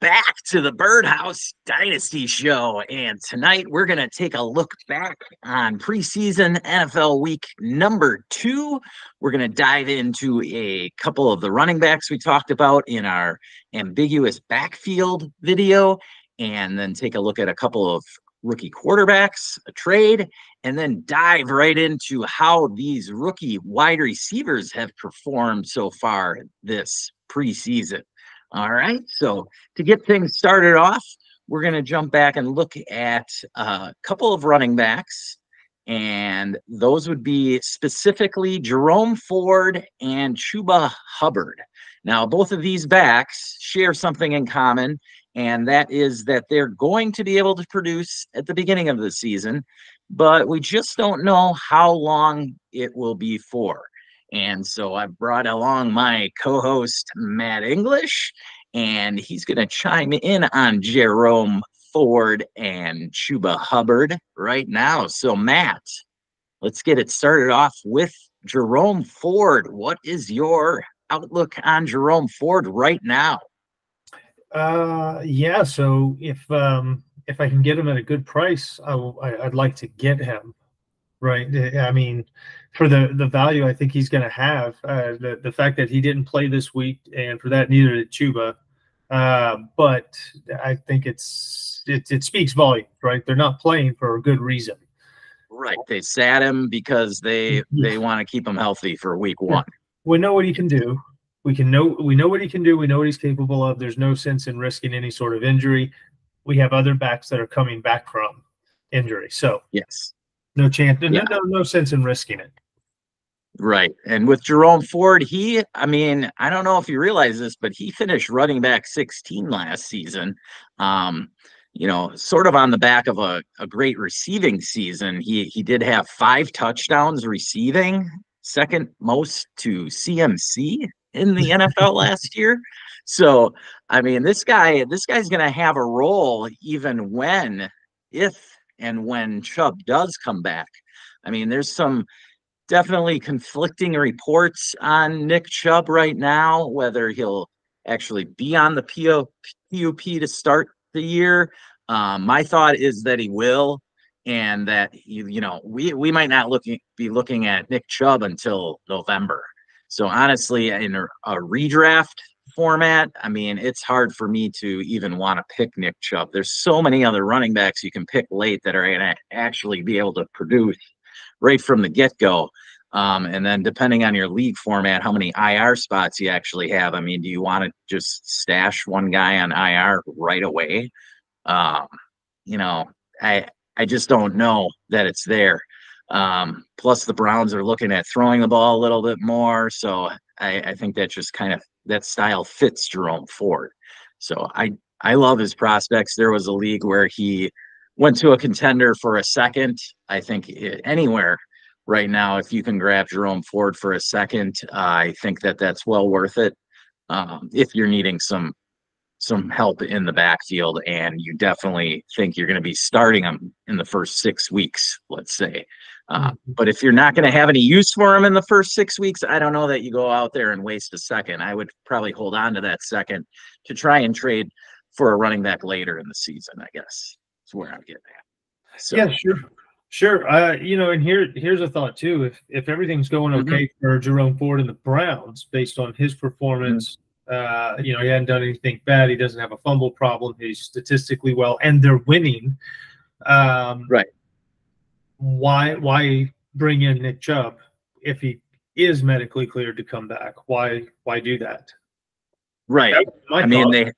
back to the Birdhouse Dynasty show. And tonight we're going to take a look back on preseason NFL week number 2. We're going to dive into a couple of the running backs we talked about in our ambiguous backfield video, and then take a look at a couple of rookie quarterbacks, a trade, and then dive right into how these rookie wide receivers have performed so far this preseason. All right, so to get things started off, we're going to jump back and look at a couple of running backs, and those would be specifically Jerome Ford and Chuba Hubbard. Now, both of these backs share something in common, and that is that they're going to be able to produce at the beginning of the season, but we just don't know how long it will be for. And so I brought along my co-host, Matt English, and he's going to chime in on Jerome Ford and Chuba Hubbard right now. So, Matt, let's get it started off with Jerome Ford. What is your outlook on Jerome Ford right now? Yeah, so if I can get him at a good price, I'd like to get him. Right. I mean, for the value I think he's going to have, the fact that he didn't play this week, and for that neither did Chuba. But I think it speaks volumes, right? They're not playing for a good reason. Right. They sat him because they want to keep him healthy for week 1. We know what he can do. We know what he can do. We know what he's capable of. There's no sense in risking any sort of injury. We have other backs that are coming back from injury. So yes. No chance. No sense in risking it. Right. And with Jerome Ford, I don't know if you realize this, but he finished running back 16 last season. Sort of on the back of a great receiving season. He did have 5 touchdowns receiving, second most to CMC in the NFL last year. So, I mean, this guy's going to have a role even if and when Chubb does come back. I mean, there's some definitely conflicting reports on Nick Chubb right now, whether he'll actually be on the PUP to start the year. My thought is that he will, and that we might not be looking at Nick Chubb until November. So honestly, in a redraft format, I mean, it's hard for me to even want to pick Nick Chubb. There's so many other running backs you can pick late that are going to actually be able to produce right from the get-go. And then depending on your league format, how many IR spots you actually have. I mean, do you want to just stash one guy on IR right away? I just don't know that it's there. Plus the Browns are looking at throwing the ball a little bit more. So I think that just kind of, that style fits Jerome Ford. So I love his prospects. There was a league where he went to a contender for a second. I think anywhere right now, if you can grab Jerome Ford for a second, I think that's well worth it. If you're needing some help in the backfield, and you definitely think you're going to be starting him in the first 6 weeks, let's say. But if you're not going to have any use for him in the first 6 weeks, I don't know that you go out there and waste a second. I would probably hold on to that second to try and trade for a running back later in the season, I guess. That's where I'm getting at. So, yeah, sure. And here's a thought too. If everything's going okay for Jerome Ford and the Browns based on his performance, he hadn't done anything bad. He doesn't have a fumble problem. He's statistically well, and they're winning. Right. Why bring in Nick Chubb if he is medically cleared to come back? Why do that? Right. I mean,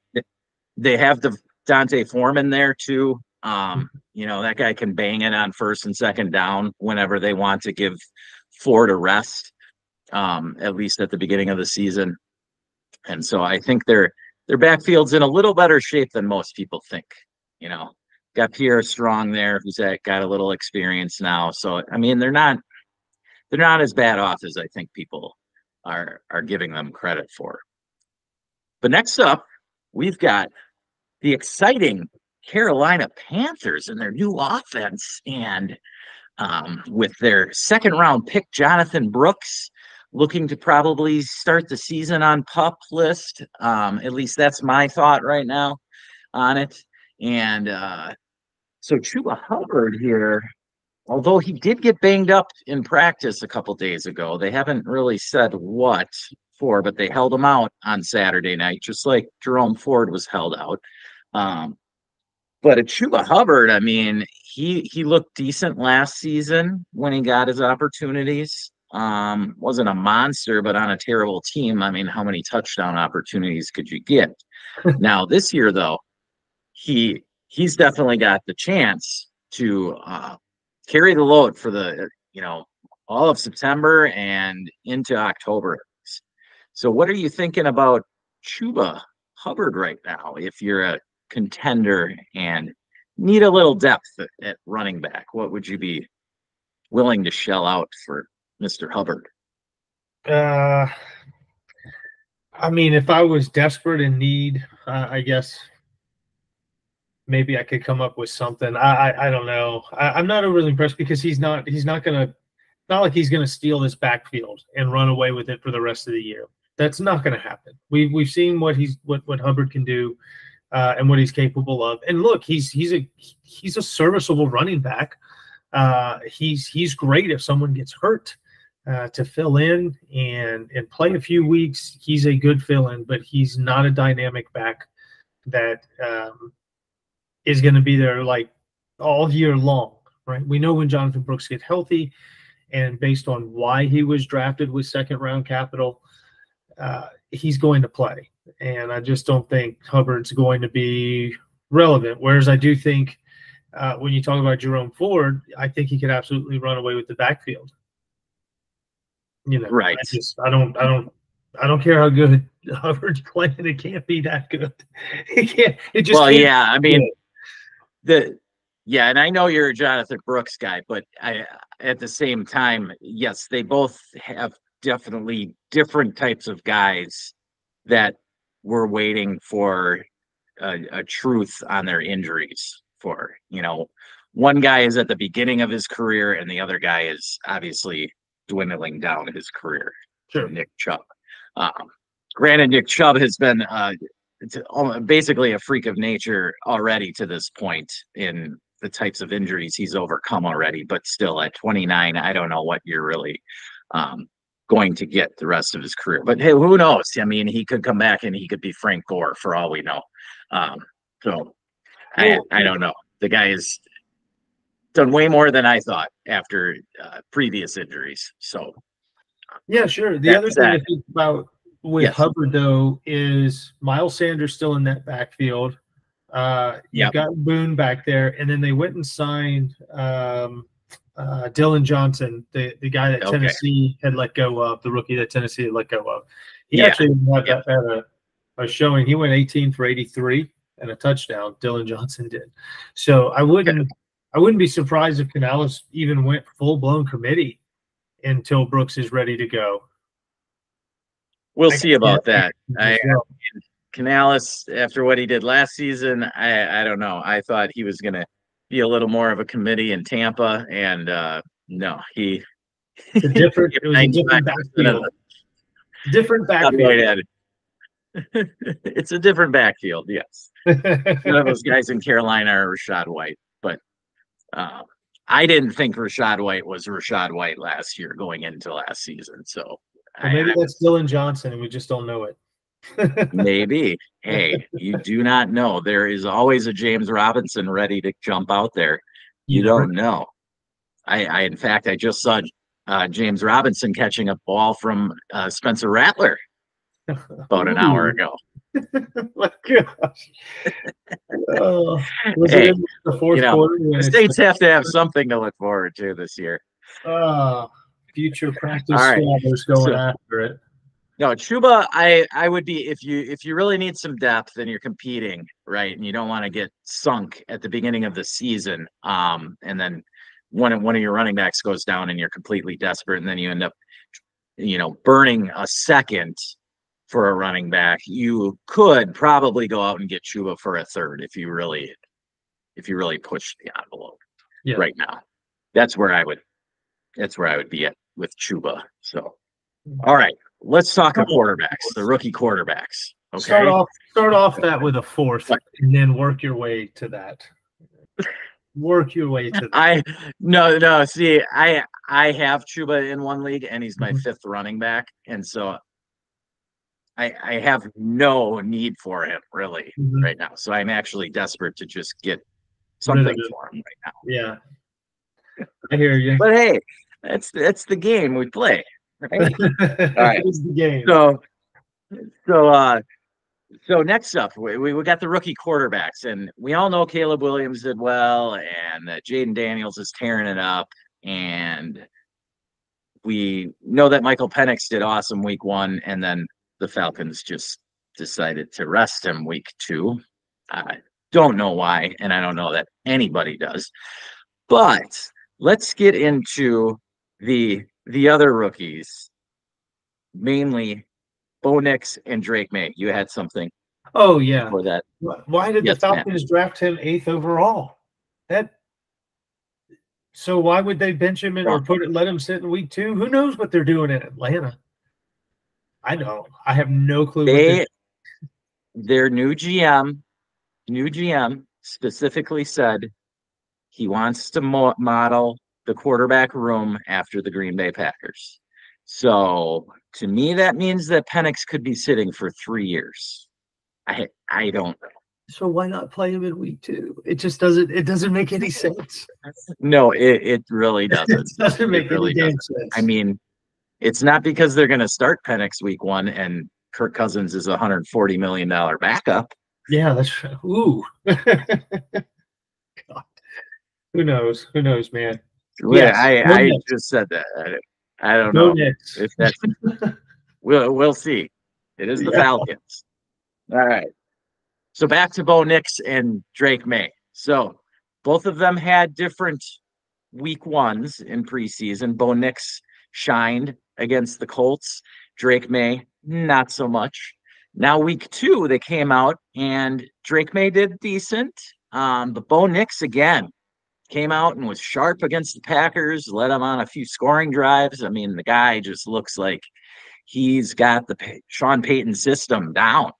they have the Dante Foreman there too. That guy can bang it on first and second down whenever they want to give Ford a rest, at least at the beginning of the season. And so I think their backfield's in a little better shape than most people think. Got Pierre Strong there, who's got a little experience now. So I mean, they're not as bad off as I think people are giving them credit for. But next up, we've got the exciting Carolina Panthers and their new offense, and with their second-round pick, Jonathan Brooks, looking to probably start the season on PUP list. At least that's my thought right now. on it. And so Chuba Hubbard here, although he did get banged up in practice a couple days ago, they haven't really said what for, but they held him out on Saturday night, just like Jerome Ford was held out. But a Chuba Hubbard, I mean, he looked decent last season when he got his opportunities. Wasn't a monster, but on a terrible team, I mean, how many touchdown opportunities could you get? Now this year, though, he's definitely got the chance to carry the load for the all of September and into October. So what are you thinking about Chuba Hubbard right now if you're a contender and need a little depth at running back? What would you be willing to shell out for Mr. Hubbard? I mean, if I was desperate in need, I guess maybe I could come up with something. I don't know. I'm not overly impressed because he's not like he's gonna steal this backfield and run away with it for the rest of the year. That's not going to happen. We've seen what Hubbard can do and what he's capable of. And look, he's a serviceable running back. He's great if someone gets hurt to fill in and play a few weeks. He's a good fill-in, but he's not a dynamic back that is going to be there like all year long, right? We know when Jonathan Brooks gets healthy, and based on why he was drafted with second-round capital, he's going to play. And I just don't think Hubbard's going to be relevant. Whereas I do think when you talk about Jerome Ford, I think he could absolutely run away with the backfield. Right. I don't care how good Hubbard's playing. It can't be that good. Yeah. I mean, and I know you're a Jonathan Brooks guy, but at the same time, yes, they both have definitely different types of guys that were waiting for a truth on their injuries for. One guy is at the beginning of his career and the other guy is obviously dwindling down his career. Sure. Nick Chubb. Granted, Nick Chubb has been basically a freak of nature already to this point in the types of injuries he's overcome already, but still at 29, I don't know what you're really going to get the rest of his career. But hey, who knows? I mean, he could come back and he could be Frank Gore for all we know. So I don't know. The guy has done way more than I thought after previous injuries. So yeah, sure. The other thing to think about with Hubbard, though, is Miles Sanders still in that backfield. You've got Boone back there, and then they went and signed Dylan Johnson, the guy that Tennessee had let go of, the rookie that Tennessee had let go of. He actually had a showing. He went 18 for 83 and a touchdown. Dylan Johnson did. So I wouldn't be surprised if Canales even went full-blown committee until Brooks is ready to go. We'll see about that. Canales, after what he did last season, I don't know. I thought he was going to be a little more of a committee in Tampa, and no, it was a different backfield. Different backfield. It's a different backfield, yes. None of those guys in Carolina are Rachaad White, but I didn't think Rachaad White was Rachaad White last year going into last season. So maybe that's Dylan Johnson, and we just don't know it. Maybe. Hey, you do not know. There is always a James Robinson ready to jump out there. You don't know. In fact, I just saw James Robinson catching a ball from Spencer Rattler about an hour ago. My gosh. Was it in the fourth quarter? The States have to have something to look forward to this year. Future practice squabbers going after it. No, Chuba, I would be, if you really need some depth and you're competing, right, and you don't want to get sunk at the beginning of the season, and then one of your running backs goes down and you're completely desperate, and then you end up, burning a second for a running back, you could probably go out and get Chuba for a third if you really push the envelope right now. That's where I would be at with Chuba. So, all right. Let's talk the quarterbacks, the rookie quarterbacks. Okay. Start off that with a fourth, and then work your way to that. Work your way to that. No. See, I have Chuba in one league, and he's my fifth running back, and so I have no need for him really right now. So I'm actually desperate to just get something for him right now. Yeah, I hear you. But hey, that's the game we play, right? All right, it's the game. So next up, we got the rookie quarterbacks, and we all know Caleb Williams did well, and Jaden Daniels is tearing it up, and we know that Michael Penix did awesome week 1, and then the Falcons just decided to rest him week 2. I don't know why, and I don't know that anybody does. But let's get into the other rookies, mainly Bo Nix and Drake May. You had something. Oh yeah. For that. Why did the Falcons draft him 8th overall? So why would they bench him or let him sit in week 2? Who knows what they're doing in Atlanta? I know. I have no clue. Their new GM specifically said he wants to model the quarterback room after the Green Bay Packers. So to me, that means that Penix could be sitting for 3 years. I don't know. So why not play him in week 2? It just doesn't. It doesn't make any sense. No, it really doesn't. It doesn't make any damn sense. I mean, it's not because they're going to start Penix week 1 and Kirk Cousins is a $140 million backup. Yeah, that's ooh. God. Who knows? Who knows, man? Yeah, I just said that. I don't know if that's. We'll see. It is the Falcons. All right. So back to Bo Nix and Drake May. So both of them had different week 1s in preseason. Bo Nix shined against the Colts. Drake May, not so much. Now week 2, they came out and Drake May did decent. But Bo Nix again came out and was sharp against the Packers, led them on a few scoring drives. I mean, the guy just looks like he's got the Sean Payton system down.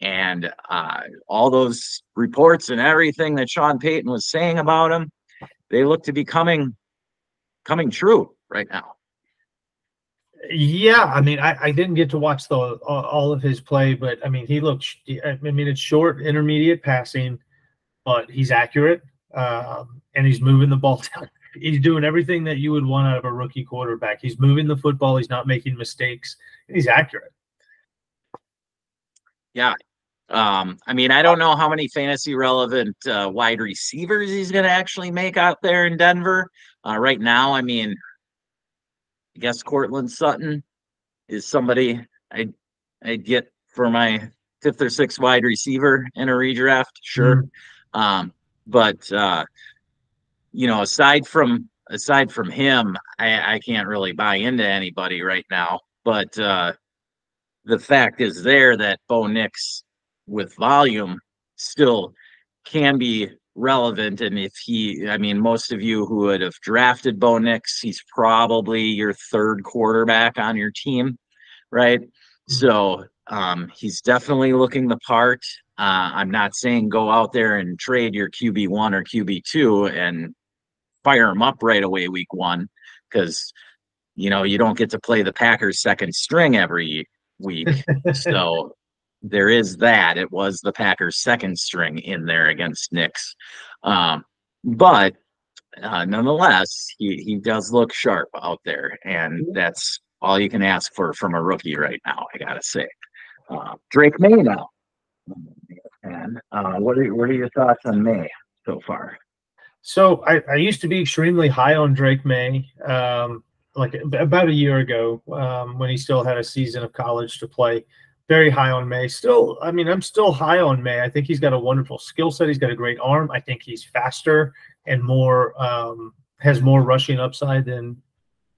And all those reports and everything that Sean Payton was saying about him, they look to be coming true right now. Yeah, I mean, I didn't get to watch all of his play, but I mean, he looks. I mean, it's short, intermediate passing, but he's accurate, and he's moving the ball down. He's doing everything that you would want out of a rookie quarterback. He's moving the football. He's not making mistakes, and he's accurate. Yeah. I mean, I don't know how many fantasy relevant wide receivers he's going to actually make out there in Denver. Right now, I mean, I guess Cortland Sutton is somebody I'd get for my 5th or 6th wide receiver in a redraft, sure. But you know, aside from him, I can't really buy into anybody right now. But the fact is there that Bo Nix with volume still can be relevant. And if I mean, most of you who would have drafted Bo Nix, he's probably your 3rd quarterback on your team, right? So he's definitely looking the part. I'm not saying go out there and trade your QB1 or QB2 and fire him up right away week 1, because you know you don't get to play the Packers 2nd string every week. So there is that. It was the Packers 2nd string in there against Nix. But nonetheless, he does look sharp out there, and that's all you can ask for from a rookie right now, I gotta say. Drake May now. And what are your thoughts on May so far? So I used to be extremely high on Drake May, like about a year ago, when he still had a season of college to play. Very high on May. Still, I mean, I'm still high on May. I think he's got a wonderful skill set. He's got a great arm. I think he's faster and more has more rushing upside than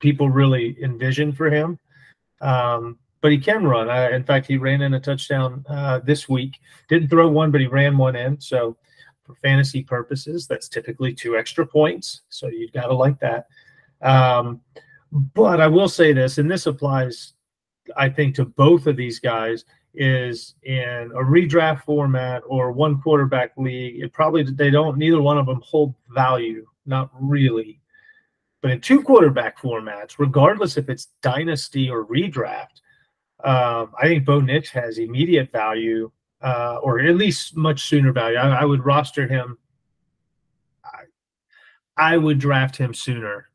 people really envision for him. But he can run. In fact, he ran in a touchdown this week. Didn't throw one, but he ran one in. So for fantasy purposes, that's typically 2 extra points. So you've got to like that. But I will say this, and this applies, I think, to both of these guys. is in a redraft format or one quarterback league, neither one of them hold value, not really. But in two quarterback formats, regardless if it's dynasty or redraft, I think Bo Nix has immediate value, or at least much sooner value. I would roster him. I would draft him sooner.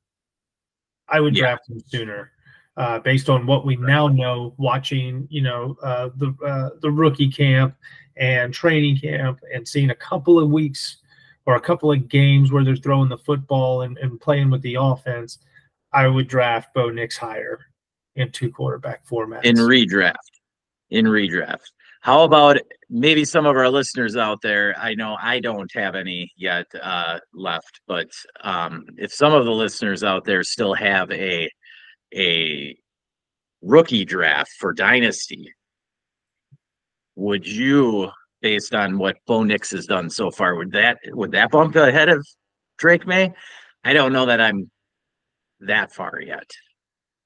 Based on what we now know, watching the rookie camp and training camp, and seeing a couple of weeks or a couple of games where they're throwing the football and playing with the offense. I would draft Bo Nix higher in two quarterback formats. In redraft. How about maybe some of our listeners out there? I know I don't have any yet left, but if some of the listeners out there still have a rookie draft for Dynasty, would you, based on what Bo Nix has done so far, would that bump ahead of Drake May? I don't know that I'm that far yet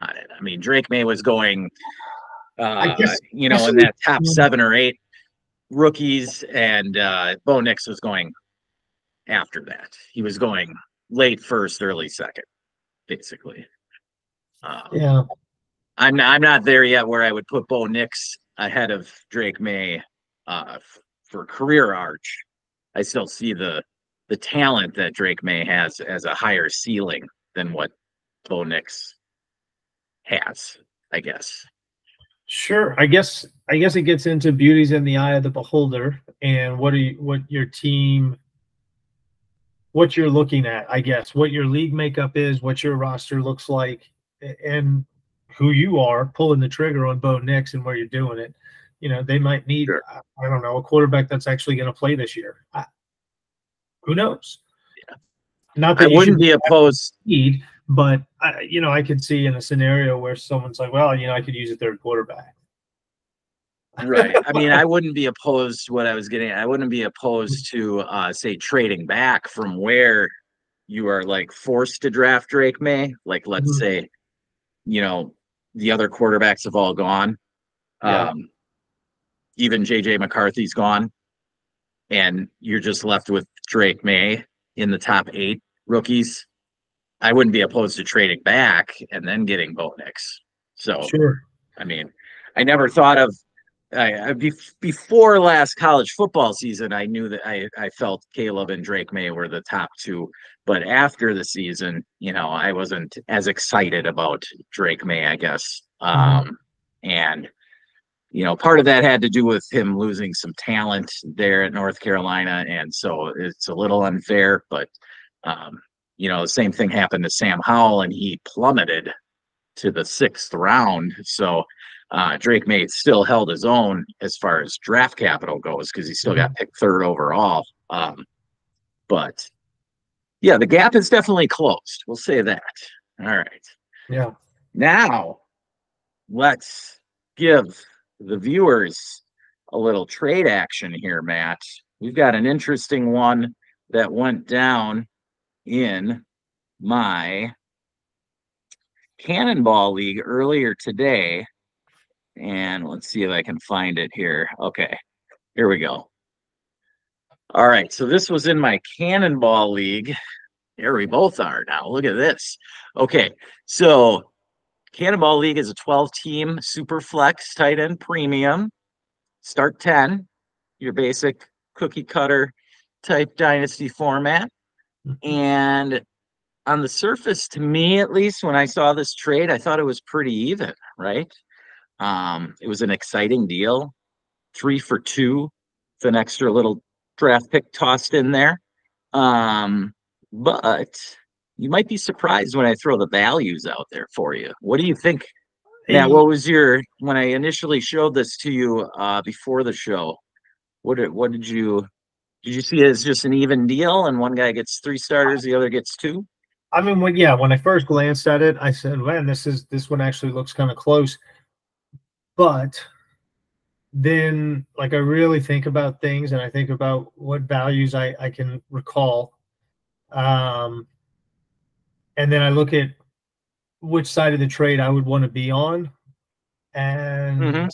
on it. I mean, Drake May was going in that top 7 or 8 rookies, and Bo Nix was going after that. He was going late first, early second, basically. Yeah, I'm not there yet where I would put Bo Nix ahead of Drake May for career arch. I still see the talent that Drake May has as a higher ceiling than what Bo Nix has, I guess. Sure. I guess it gets into beauty's in the eye of the beholder, and what you're looking at, I guess, what your league makeup is, what your roster looks like, and who you are pulling the trigger on Bo Nix and where you're doing it. They might need, sure, I don't know, a quarterback that's actually going to play this year. Who knows? Yeah. Not that I wouldn't be opposed. But I could see in a scenario where someone's like, well, I could use a third quarterback. Right. I mean, I wouldn't be opposed to what I was getting at. I wouldn't be opposed to say trading back from where you are like forced to draft Drake May. Like, let's say, the other quarterbacks have all gone. Yeah. Even JJ McCarthy's gone. And you're just left with Drake May in the top 8 rookies. I wouldn't be opposed to trading back and then getting Bo Nix. So, sure. I mean, I never thought of before last college football season. I knew that I felt Caleb and Drake May were the top 2, but after the season, I wasn't as excited about Drake May, I guess. And part of that had to do with him losing some talent there at North Carolina, and so it's a little unfair, but the same thing happened to Sam Howell, and he plummeted to the 6th round. So Drake May still held his own as far as draft capital goes, because he still got picked 3rd overall. But yeah, the gap is definitely closed. We'll say that. All right. Yeah. Now let's give the viewers a little trade action here, Matt. We've got an interesting one that went down in my Cannonball League earlier today, and let's see if I can find it here. Okay, here we go. All right, so this was in my Cannonball League. Here we both are now. Look at this. Okay, so Cannonball League is a 12-team super flex tight end premium. Start 10, your basic cookie cutter type dynasty format. And on the surface, to me at least, when I saw this trade, I thought it was pretty even, right? It was an exciting deal. 3 for 2 with an extra little draft pick tossed in there. But you might be surprised when I throw the values out there for you. What do you think? Matt, what was when I initially showed this to you before the show, what did you see it as just an even deal and one guy gets 3 starters, the other gets 2? I mean, when I first glanced at it, I said, man, this one actually looks kind of close. But then, I really think about things, and I think about what values I can recall. And then I look at which side of the trade I would want to be on. And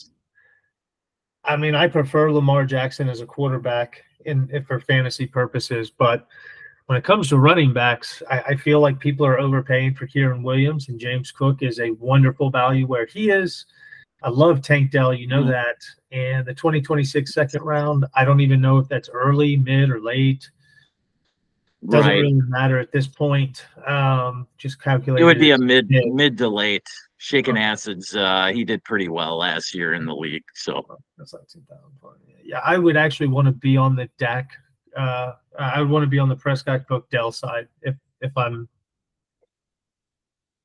I mean, I prefer Lamar Jackson as a quarterback for fantasy purposes, but when it comes to running backs, I feel like people are overpaying for Kieran Williams, and James Cook is a wonderful value where he is. I love Tank Dell, you know that. And the 2026 second round, I don't even know if that's early, mid, or late. Doesn't really matter at this point. Just calculate. It would be a mid to late. Shaking acids. He did pretty well last year in the league. So that's like 2,000. Yeah, I would actually want to be on the Dak. I would want to be on the Prescott Cook Dell side if I'm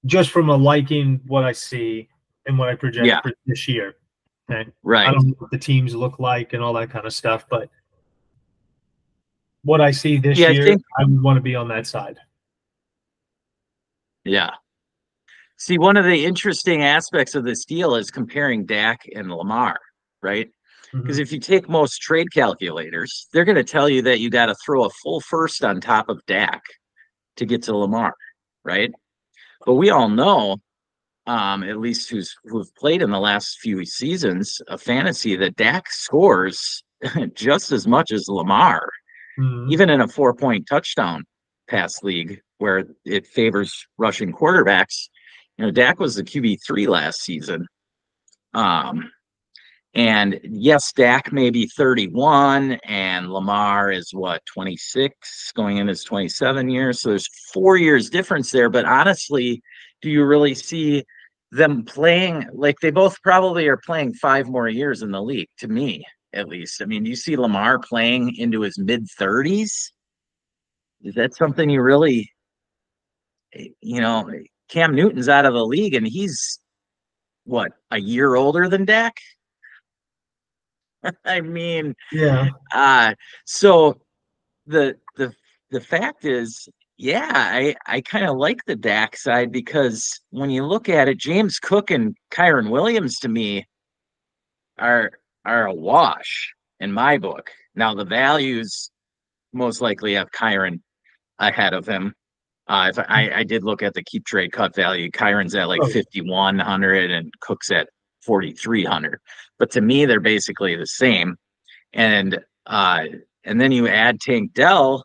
just from a liking what I see and what I project for this year. Okay? Right. I don't know what the teams look like and all that kind of stuff, but what I see this year, I would want to be on that side. Yeah. See, one of the interesting aspects of this deal is comparing Dak and Lamar, right? Because if you take most trade calculators, they're going to tell you that you got to throw a full first on top of Dak to get to Lamar, right? But we all know, at least who've played in the last few seasons of fantasy, that Dak scores just as much as Lamar, even in a 4-point touchdown pass league where it favors rushing quarterbacks. You know, Dak was the QB3 last season. And yes, Dak may be 31 and Lamar is 26 going in his 27 years. So there's 4 years difference there. But honestly, do you really see them playing like they both probably are playing 5 more years in the league, to me, at least? I mean, do you see Lamar playing into his mid 30s? Is that something you really, Cam Newton's out of the league and he's a year older than Dak? I mean, so the fact is, I kind of like the Dak side because when you look at it, James Cook and Kyren Williams to me are a wash in my book. Now the values most likely have Kyren ahead of him. If I did look at the keep trade cut value, Kyron's at like 5,100 and Cook's at 4,300. But to me, they're basically the same. And then you add Tank Dell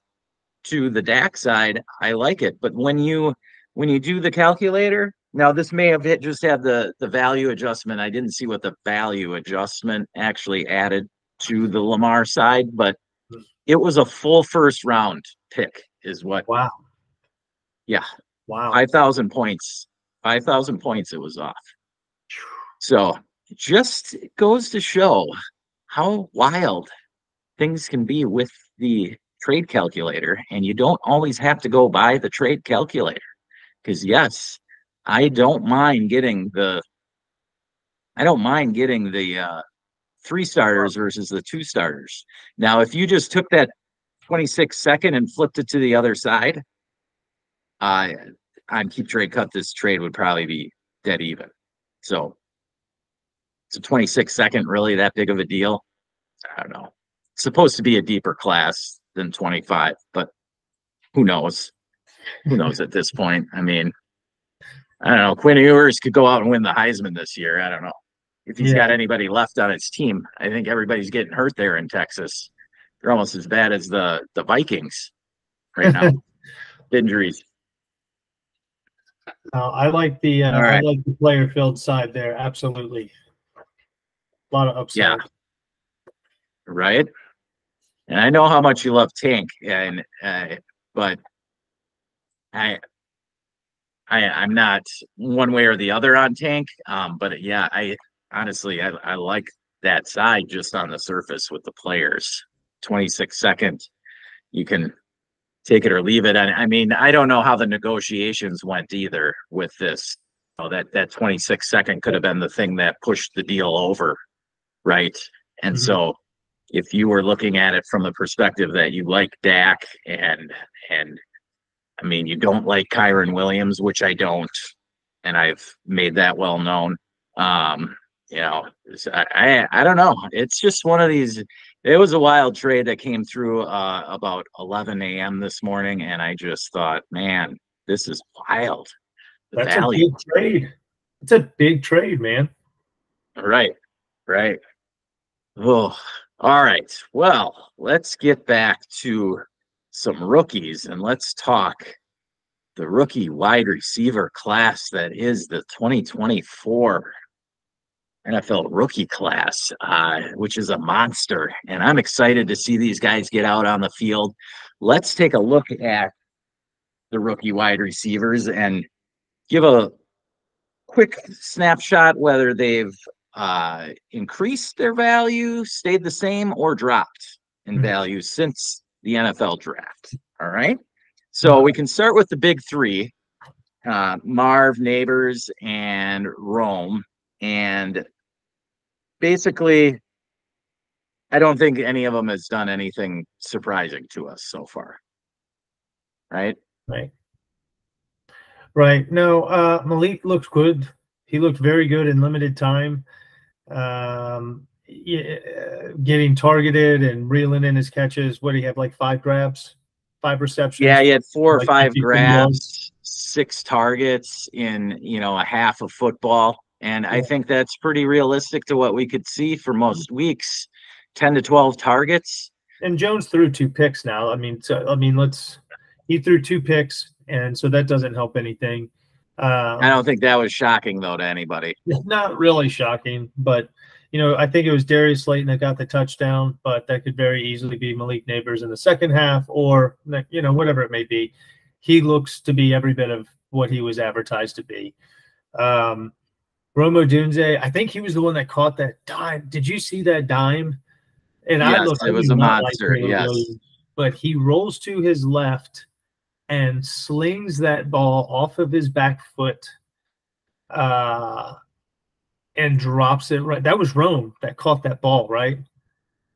to the Dak side, I like it. But when you do the calculator, now this may have just had the value adjustment. I didn't see what the value adjustment actually added to the Lamar side, but it was a full first round pick is what. Wow. Yeah. Wow. 5,000 points. 5,000 points it was off. So it just goes to show how wild things can be with the trade calculator. And you don't always have to go by the trade calculator. Because yes, I don't mind getting the 3 starters versus the 2 starters. Now, if you just took that 26 second and flipped it to the other side, on keep trade cut, this trade would probably be dead even. So it's a 26 second really that big of a deal? I don't know. It's supposed to be a deeper class than 25, but who knows? Who knows at this point? I mean, I don't know. Quinn Ewers could go out and win the Heisman this year. I don't know if he's got anybody left on his team. I think everybody's getting hurt there in Texas. They're almost as bad as the Vikings right now. Injuries. I like the I like the player filled side there. Absolutely, a lot of upside. Yeah, right. And I know how much you love Tank, and but I'm not one way or the other on Tank. But yeah, I honestly I like that side just on the surface with the players. 26 second, you can take it or leave it. And I mean, I don't know how the negotiations went either with this. That 26 second could have been the thing that pushed the deal over, right? And so if you were looking at it from the perspective that you like Dak and I mean, you don't like Kyren Williams, which I don't, and I've made that well known. I don't know. It's just one of these. It was a wild trade that came through about 11 a.m. this morning, and I just thought, man, this is wild. That's a big trade. It's a big trade, man. Right. Oh, all right. Well, let's get back to some rookies and let's talk the rookie wide receiver class that is the 2024 NFL rookie class, which is a monster. And I'm excited to see these guys get out on the field. Let's take a look at the rookie wide receivers and give a quick snapshot whether they've increased their value, stayed the same, or dropped in value since the NFL draft. All right. So we can start with the big three, Marv, Neighbors, and Rome. And basically, I don't think any of them has done anything surprising to us so far. Right? Right. Right. No, Malik looks good. He looked very good in limited time. Getting targeted and reeling in his catches. What do you have, like 5 grabs, 5 receptions? Yeah, he had 4 or like 5 grabs, 6 targets in, a half of football. And I think that's pretty realistic to what we could see for most weeks, 10 to 12 targets. And Jones threw 2 picks now. He threw 2 picks, and so that doesn't help anything. I don't think that was shocking, though, to anybody. Not really shocking, but, I think it was Darius Slayton that got the touchdown, but that could very easily be Malik Neighbors in the second half or, whatever it may be. He looks to be every bit of what he was advertised to be. Rome Odunze, I think he was the one that caught that dime. Did you see that dime? And yes, it was a monster, yes. But he rolls to his left and slings that ball off of his back foot and drops it right. That was Rome that caught that ball, right?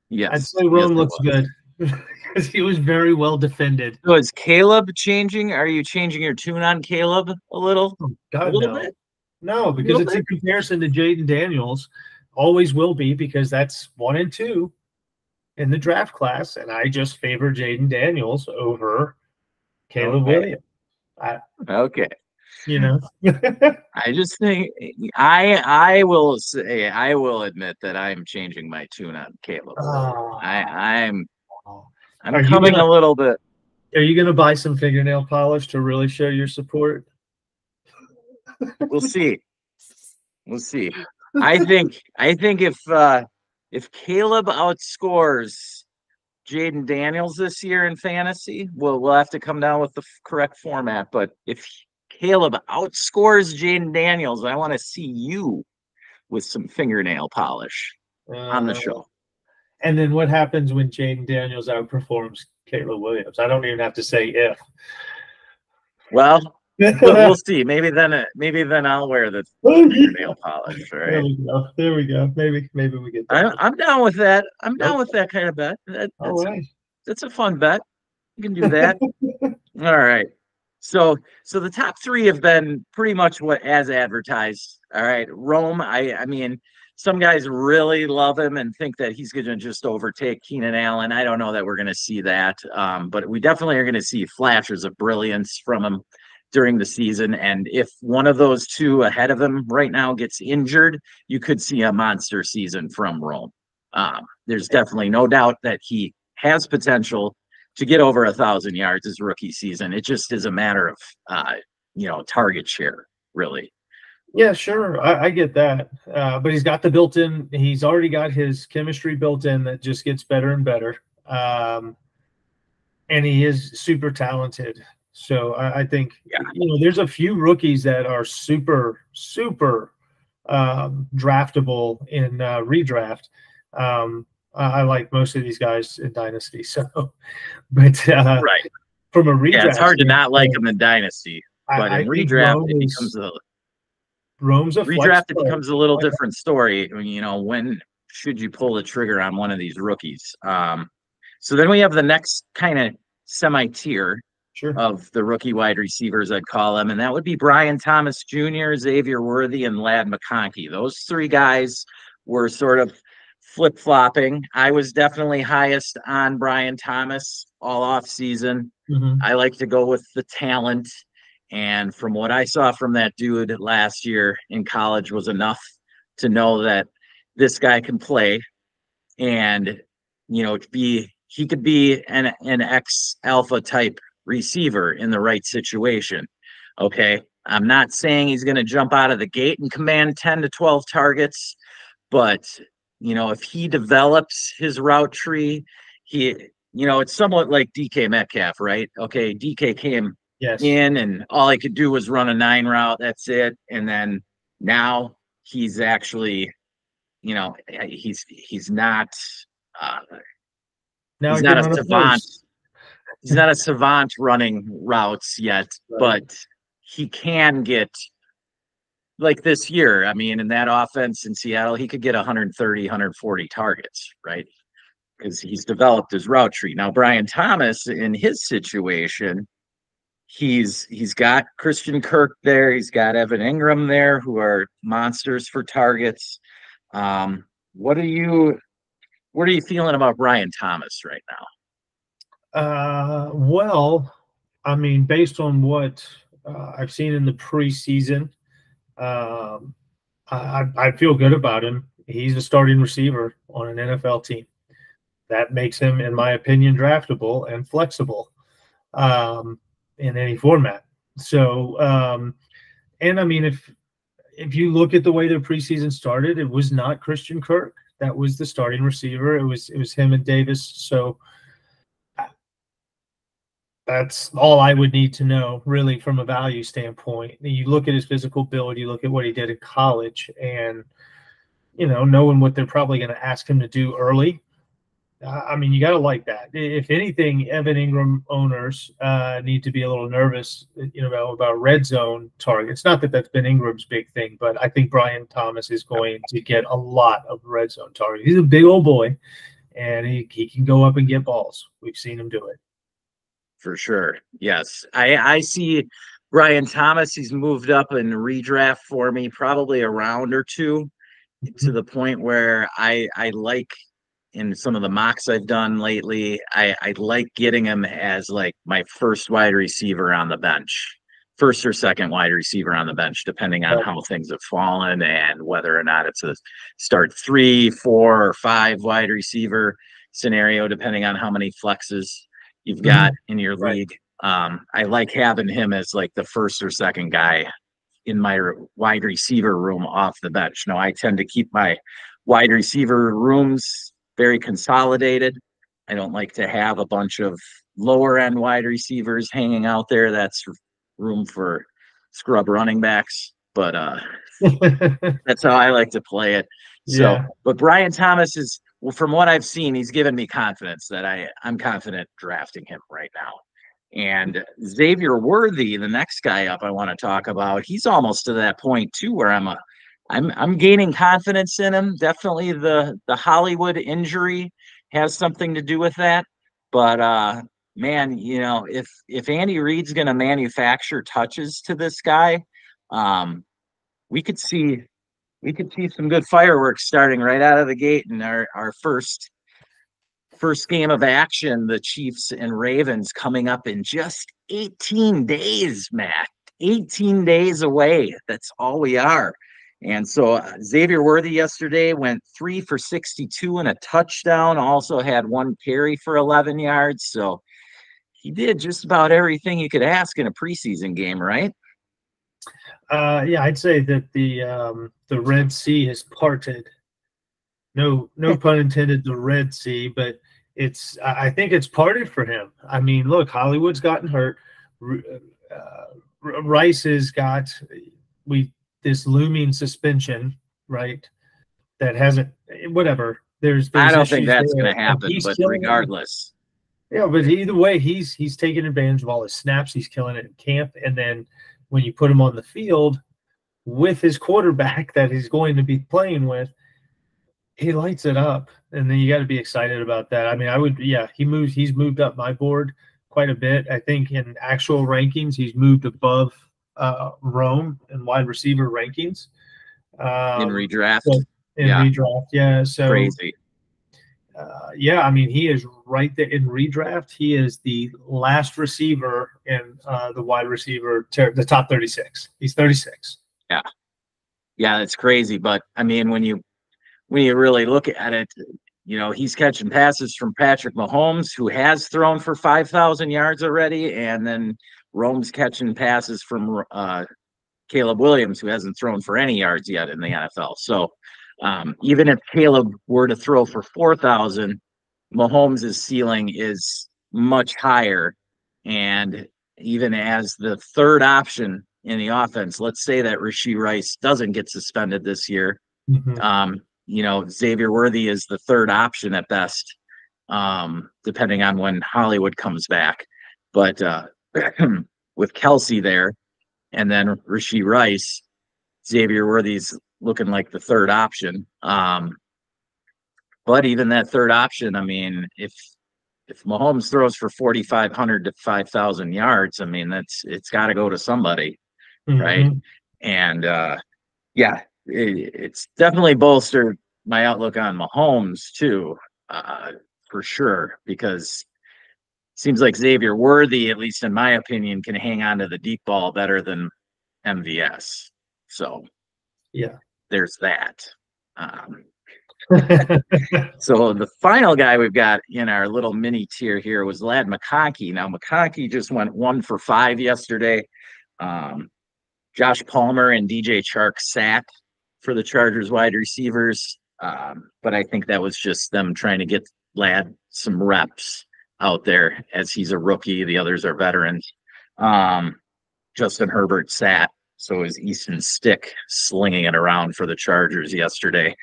Yes. I'd say Rome looks good because he was very well defended. So is Caleb changing? Are you changing your tune on Caleb a little? Oh, God, a little bit? No, because it's in comparison to Jaden Daniels. Always will be, because that's 1 and 2 in the draft class, and I just favor Jaden Daniels over Caleb Williams. Okay. I just think I will say, I will admit that I'm changing my tune on Caleb. I'm coming a little bit. Are you going to buy some fingernail polish to really show your support? We'll see. We'll see. I think if Caleb outscores Jaden Daniels this year in fantasy, we'll have to come down with the correct format. But if Caleb outscores Jaden Daniels, I want to see you with some fingernail polish on the show. And then what happens when Jaden Daniels outperforms Caleb Williams? I don't even have to say if. Well, we'll see. Maybe then I'll wear the fingernail polish. All right. There we go. Maybe we get that. I'm down with that. I'm down with that kind of bet. That's a fun bet. You can do that. All right. So the top 3 have been pretty much what as advertised. All right. Rome, I mean, some guys really love him and think that he's going to just overtake Keenan Allen. I don't know that we're going to see that. But we definitely are going to see flashes of brilliance from him during the season. And if one of those 2 ahead of him right now gets injured, you could see a monster season from Rome. There's definitely no doubt that he has potential to get over 1,000 yards his rookie season. It just is a matter of, target share, really. Yeah, sure. I get that. But he's got the built-in, he's already got his chemistry built in that just gets better and better. And he is super talented. So I think, there's a few rookies that are super, super draftable in redraft. I like most of these guys in Dynasty. So, but right. From a redraft, it's hard to not like them in Dynasty. But in redraft, it becomes it becomes a little different story. When should you pull the trigger on one of these rookies? So then we have the next kind of semi-tier of the rookie wide receivers, I'd call them, and that would be Brian Thomas Jr., Xavier Worthy, and Ladd McConkey. Those 3 guys were sort of flip-flopping. I was definitely highest on Brian Thomas all off season. I like to go with the talent. And from what I saw from that dude last year in college was enough to know that this guy can play. and he could be an ex alpha type receiver in the right situation. Okay, I'm not saying he's going to jump out of the gate and command 10 to 12 targets, but if he develops his route tree, it's somewhat like DK Metcalf, right? Okay, DK came in and all he could do was run a 9 route. That's it. And then now he's actually, he's not now he's not a savant. He's not a savant running routes yet, but he can get, like this year, I mean, in that offense in Seattle, he could get 130, 140 targets, right? Because he's developed his route tree. Now, Brian Thomas, in his situation, he's got Christian Kirk there. He's got Evan Ingram there, who are monsters for targets. What are you feeling about Brian Thomas right now? Well, I mean, based on what I've seen in the preseason, I feel good about him. He's a starting receiver on an NFL team. That makes him, in my opinion, draftable and flexible in any format. So, and I mean, if you look at the way their preseason started, it was not Christian Kirk that was the starting receiver. It was him and Davis. So that's all I would need to know, really, from a value standpoint. You look at his physical build, you look at what he did in college, and knowing what they're probably going to ask him to do early. I mean, you got to like that. If anything, Evan Ingram owners need to be a little nervous, about red zone targets. Not that that's been Ingram's big thing, but I think Brian Thomas is going to get a lot of red zone targets. He's a big old boy, and he can go up and get balls. We've seen him do it. For sure. Yes. I see Brian Thomas. He's moved up in redraft for me, probably a round or two, to the point where I like, in some of the mocks I've done lately, I like getting him as like my first wide receiver on the bench, first or second wide receiver on the bench, depending on how things have fallen and whether or not it's a start 3, 4, or 5 wide receiver scenario, depending on how many flexes you've got in your league. I like having him as like the first or second guy in my wide receiver room off the bench. Now, I tend to keep my wide receiver rooms very consolidated. I don't like to have a bunch of lower end wide receivers hanging out there. That's room for scrub running backs, but that's how I like to play it. So, but Brian Thomas is, well, from what I've seen, he's given me confidence that I'm confident drafting him right now. And Xavier Worthy, the next guy up I want to talk about, he's almost to that point too, where I'm gaining confidence in him. Definitely the Hollywood injury has something to do with that. But man, if Andy Reid's going to manufacture touches to this guy, we could see some good fireworks starting right out of the gate in our first game of action. The Chiefs and Ravens coming up in just 18 days, Matt. 18 days away. That's all we are. And so Xavier Worthy yesterday went 3 for 62 and a touchdown, also had 1 carry for 11 yards. So he did just about everything you could ask in a preseason game, right? Yeah, I'd say that the Red Sea has parted. No pun intended, the Red Sea, but I think it's parted for him. I mean, look, Hollywood's gotten hurt. Rice has got this looming suspension, right? That hasn't, whatever. There's I don't think that's going to happen, but regardless. Yeah, but either way, he's taking advantage of all his snaps. He's killing it in camp, and then when you put him on the field with his quarterback that he's going to be playing with, he lights it up, and then you got to be excited about that. I mean, he's moved up my board quite a bit. I think in actual rankings, he's moved above Rome in wide receiver rankings. In redraft? Redraft, yeah. So crazy. I mean, he is right there in redraft. He is the last receiver in the wide receiver, the top 36. He's 36. Yeah, that's crazy. But I mean, when you really look at it, he's catching passes from Patrick Mahomes, who has thrown for 5,000 yards already, and then Rome's catching passes from Caleb Williams, who hasn't thrown for any yards yet in the NFL. So even if Caleb were to throw for 4,000, Mahomes' ceiling is much higher. And even as the third option in the offense, let's say that Rashee Rice doesn't get suspended this year. Xavier Worthy is the third option at best, depending on when Hollywood comes back. But with Kelsey there, and then Rashee Rice, Xavier Worthy's looking like the third option. But even that third option, I mean, if Mahomes throws for 4,500 to 5,000 yards, I mean, it's got to go to somebody, right? And it's definitely bolstered my outlook on Mahomes too, for sure, because it seems like Xavier Worthy, at least in my opinion, can hang on to the deep ball better than MVS. So there's that. So the final guy we've got in our little mini tier here was Ladd McConkey. Now McConkey just went 1 for 5 yesterday. Josh Palmer and DJ Chark sat for the Chargers wide receivers. But I think that was just them trying to get Ladd some reps out there, as he's a rookie. The others are veterans. Justin Herbert sat, so was Easton Stick slinging it around for the Chargers yesterday.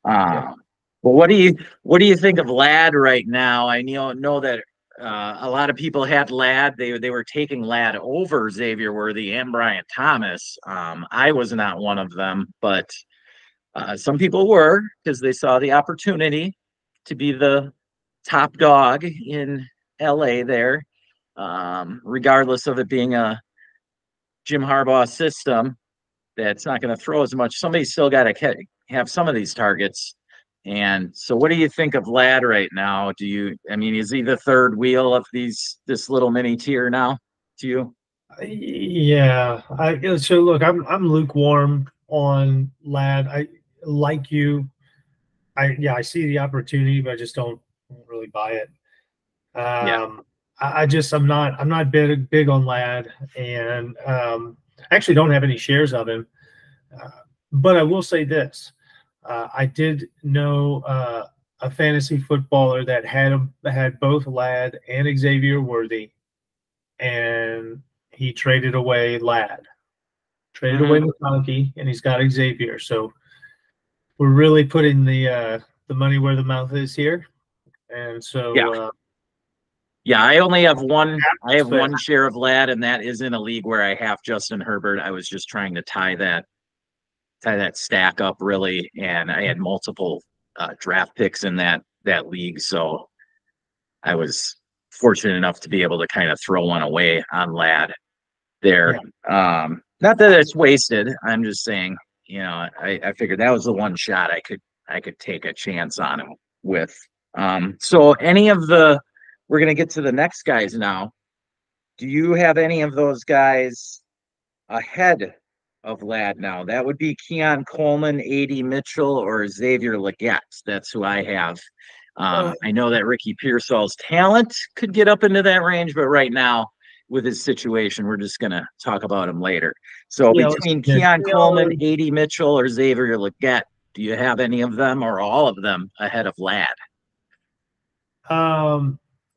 But what do you think of Ladd right now? I know that a lot of people had Ladd. They were taking Ladd over Xavier Worthy and Brian Thomas. I was not one of them, but some people were, because they saw the opportunity to be the top dog in LA there, regardless of it being a Jim Harbaugh system that's not going to throw as much. Somebody's still got to have some of these targets. And so what do you think of Ladd right now? Is he the third wheel of this little mini tier now to you? Yeah. So look, I'm lukewarm on Ladd. I like you. I see the opportunity, but I just don't really buy it. I'm not big on Ladd, and actually don't have any shares of him. But I will say this: I did know a fantasy footballer that had both Ladd and Xavier Worthy, and he traded away Ladd, traded away McConkey, and he's got Xavier. So we're really putting the money where the mouth is here, and so. I only have one. I have one share of Ladd, and that is in a league where I have Justin Herbert. I was just trying to tie that stack up, really, and I had multiple draft picks in that league, so I was fortunate enough to be able to kind of throw one away on Ladd there. Not that it's wasted. I'm just saying, I figured that was the one shot I could take a chance on him with. So we're going to get to the next guys now. Do you have any of those guys ahead of Ladd now? That would be Keon Coleman, A.D. Mitchell, or Xavier Legette. That's who I have. I know that Ricky Pearsall's talent could get up into that range, but right now, with his situation, we're just going to talk about him later. So between Keon Coleman, A.D. Mitchell, or Xavier Legette, do you have any of them or all of them ahead of Ladd?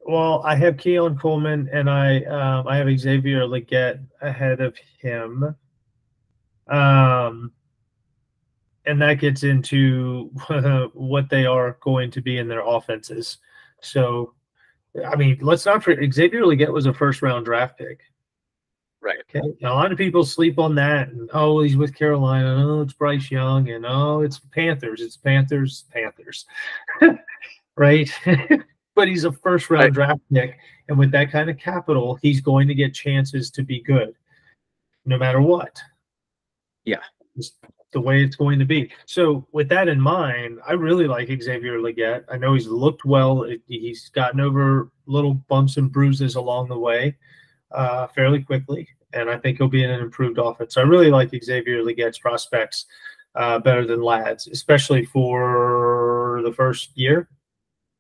Well, I have Keon Coleman, and I have Xavier Legette ahead of him. And that gets into what they are going to be in their offenses. So, let's not forget, Xavier Legette was a first-round draft pick. Right. Okay. Now, a lot of people sleep on that, and he's with Carolina. It's Bryce Young, and it's Panthers. It's Panthers. Right. But he's a first-round draft pick, and with that kind of capital, he's going to get chances to be good, no matter what. Yeah, it's the way it's going to be. So, with that in mind, I really like Xavier Legette. I know he's looked well. He's gotten over little bumps and bruises along the way fairly quickly, and I think he'll be in an improved offense. So, I really like Xavier Legette's prospects better than Ladd's, especially for the first year.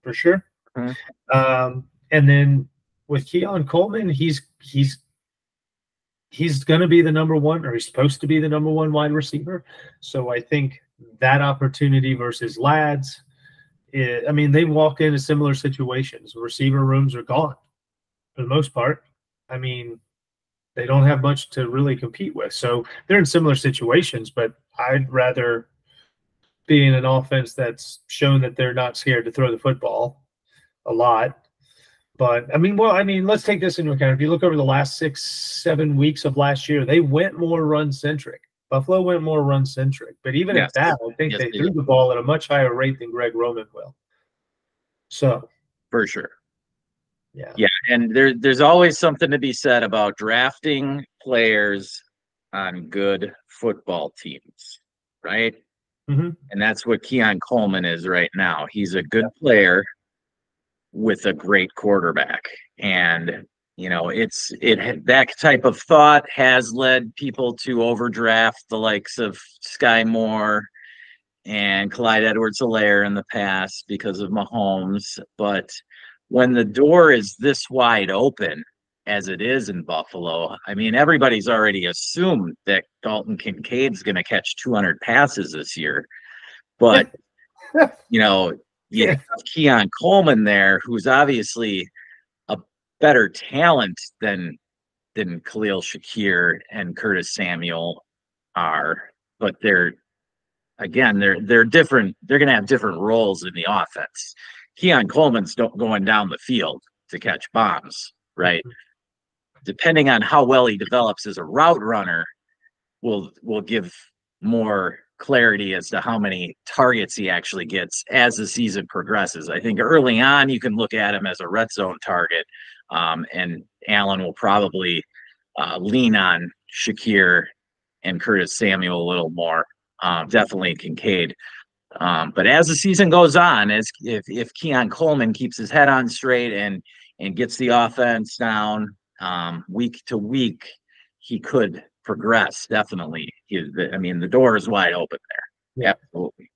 for sure. And then with Keon Coleman, he's going to be the number one, or he's supposed to be the number one wide receiver. So I think that opportunity versus Lads, I mean, they walk into similar situations. Receiver rooms are gone for the most part. I mean, they don't have much to really compete with. So they're in similar situations, but I'd rather be in an offense that's shown that they're not scared to throw the football a lot. But I mean, let's take this into account. If you look over the last 6-7 weeks of last year, they went more run-centric. Buffalo went more run-centric. But even at that, I think they threw the ball at a much higher rate than Greg Roman will. So for sure. Yeah, and there's always something to be said about drafting players on good football teams, right? Mm-hmm. And that's what Keon Coleman is right now. He's a good player with a great quarterback, and that type of thought has led people to overdraft the likes of Sky Moore and Clyde Edwards-Helaire in the past because of Mahomes. But when the door is this wide open, as it is in Buffalo, I mean, everybody's already assumed that Dalton Kincaid's going to catch 200 passes this year. But, you have Keon Coleman there, who's obviously a better talent than Khalil Shakir and Curtis Samuel are. But they're different. They're going to have different roles in the offense. Keon Coleman's going down the field to catch bombs, right? Depending on how well he develops as a route runner, will give more clarity as to how many targets he actually gets as the season progresses. I think early on you can look at him as a red zone target, and Allen will probably lean on Shakir and Curtis Samuel a little more. Definitely Kincaid. But as the season goes on, if Keon Coleman keeps his head on straight and gets the offense down week to week, he could progress. Definitely. The door is wide open there. Yeah. Absolutely.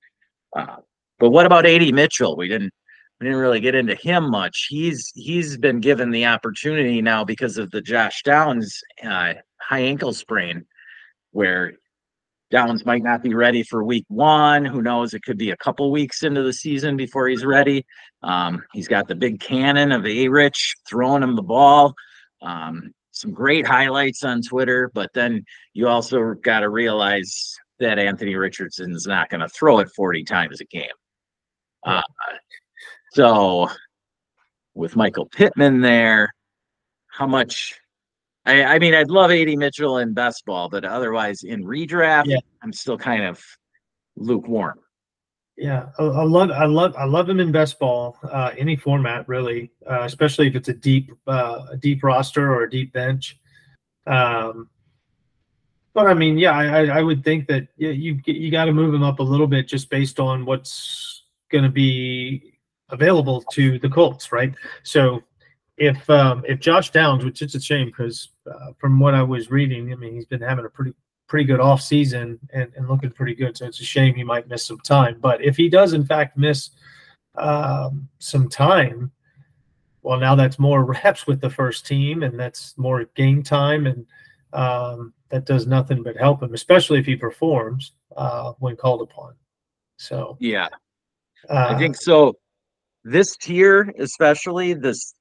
But what about A.D. Mitchell? We didn't really get into him much. He's been given the opportunity now because of the Josh Downs high ankle sprain, where Downs might not be ready for week 1. Who knows? It could be a couple weeks into the season before he's ready. He's got the big cannon of A-Rich throwing him the ball. Some great highlights on Twitter, but then you also got to realize that Anthony Richardson is not going to throw it 40 times a game. So with Michael Pittman there, how much? I mean, I'd love A.D. Mitchell in best ball, but otherwise in redraft, I'm still kind of lukewarm. Yeah, I love him in best ball, any format really, especially if it's a deep roster or a deep bench. But I mean, I would think that you got to move him up a little bit just based on what's going to be available to the Colts, right? So if Josh Downs, which it's a shame because from what I was reading, I mean, he's been having a pretty good off season and looking pretty good. So it's a shame he might miss some time. But if he does in fact miss some time, well, now that's more reps with the first team and that's more game time, and that does nothing but help him, especially if he performs when called upon. So I think so. This tier, especially this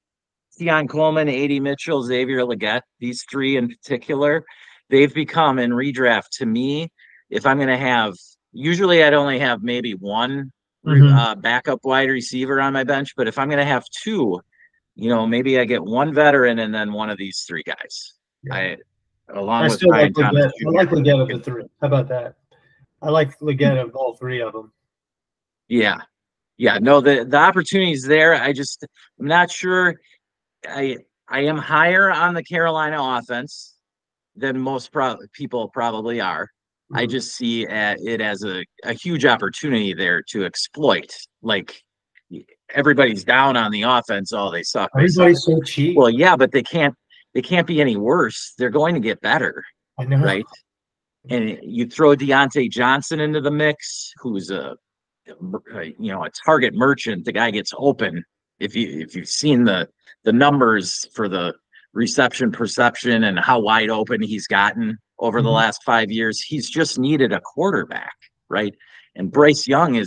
Keon Coleman, A.D. Mitchell, Xavier Legette, these three in particular, they've become in redraft to me. If I'm going to have, usually I'd only have maybe one backup wide receiver on my bench, but if I'm going to have two, maybe I get one veteran and then one of these three guys. I like Legette. I like Legette of the three. How about that? I like Legette of all three of them. Yeah. No, the opportunity's there. I'm not sure. I am higher on the Carolina offense than most people probably are. Mm-hmm. I just see it as a huge opportunity there to exploit. Like, everybody's down on the offense. Oh, they suck. Everybody's so cheap. Well, yeah, but they can't be any worse. They're going to get better. I know. Right? And you throw Deontay Johnson into the mix, who's a a target merchant. The guy gets open. If you've seen the numbers for the reception perception and how wide open he's gotten over the last 5 years, he's just needed a quarterback, right? And Bryce Young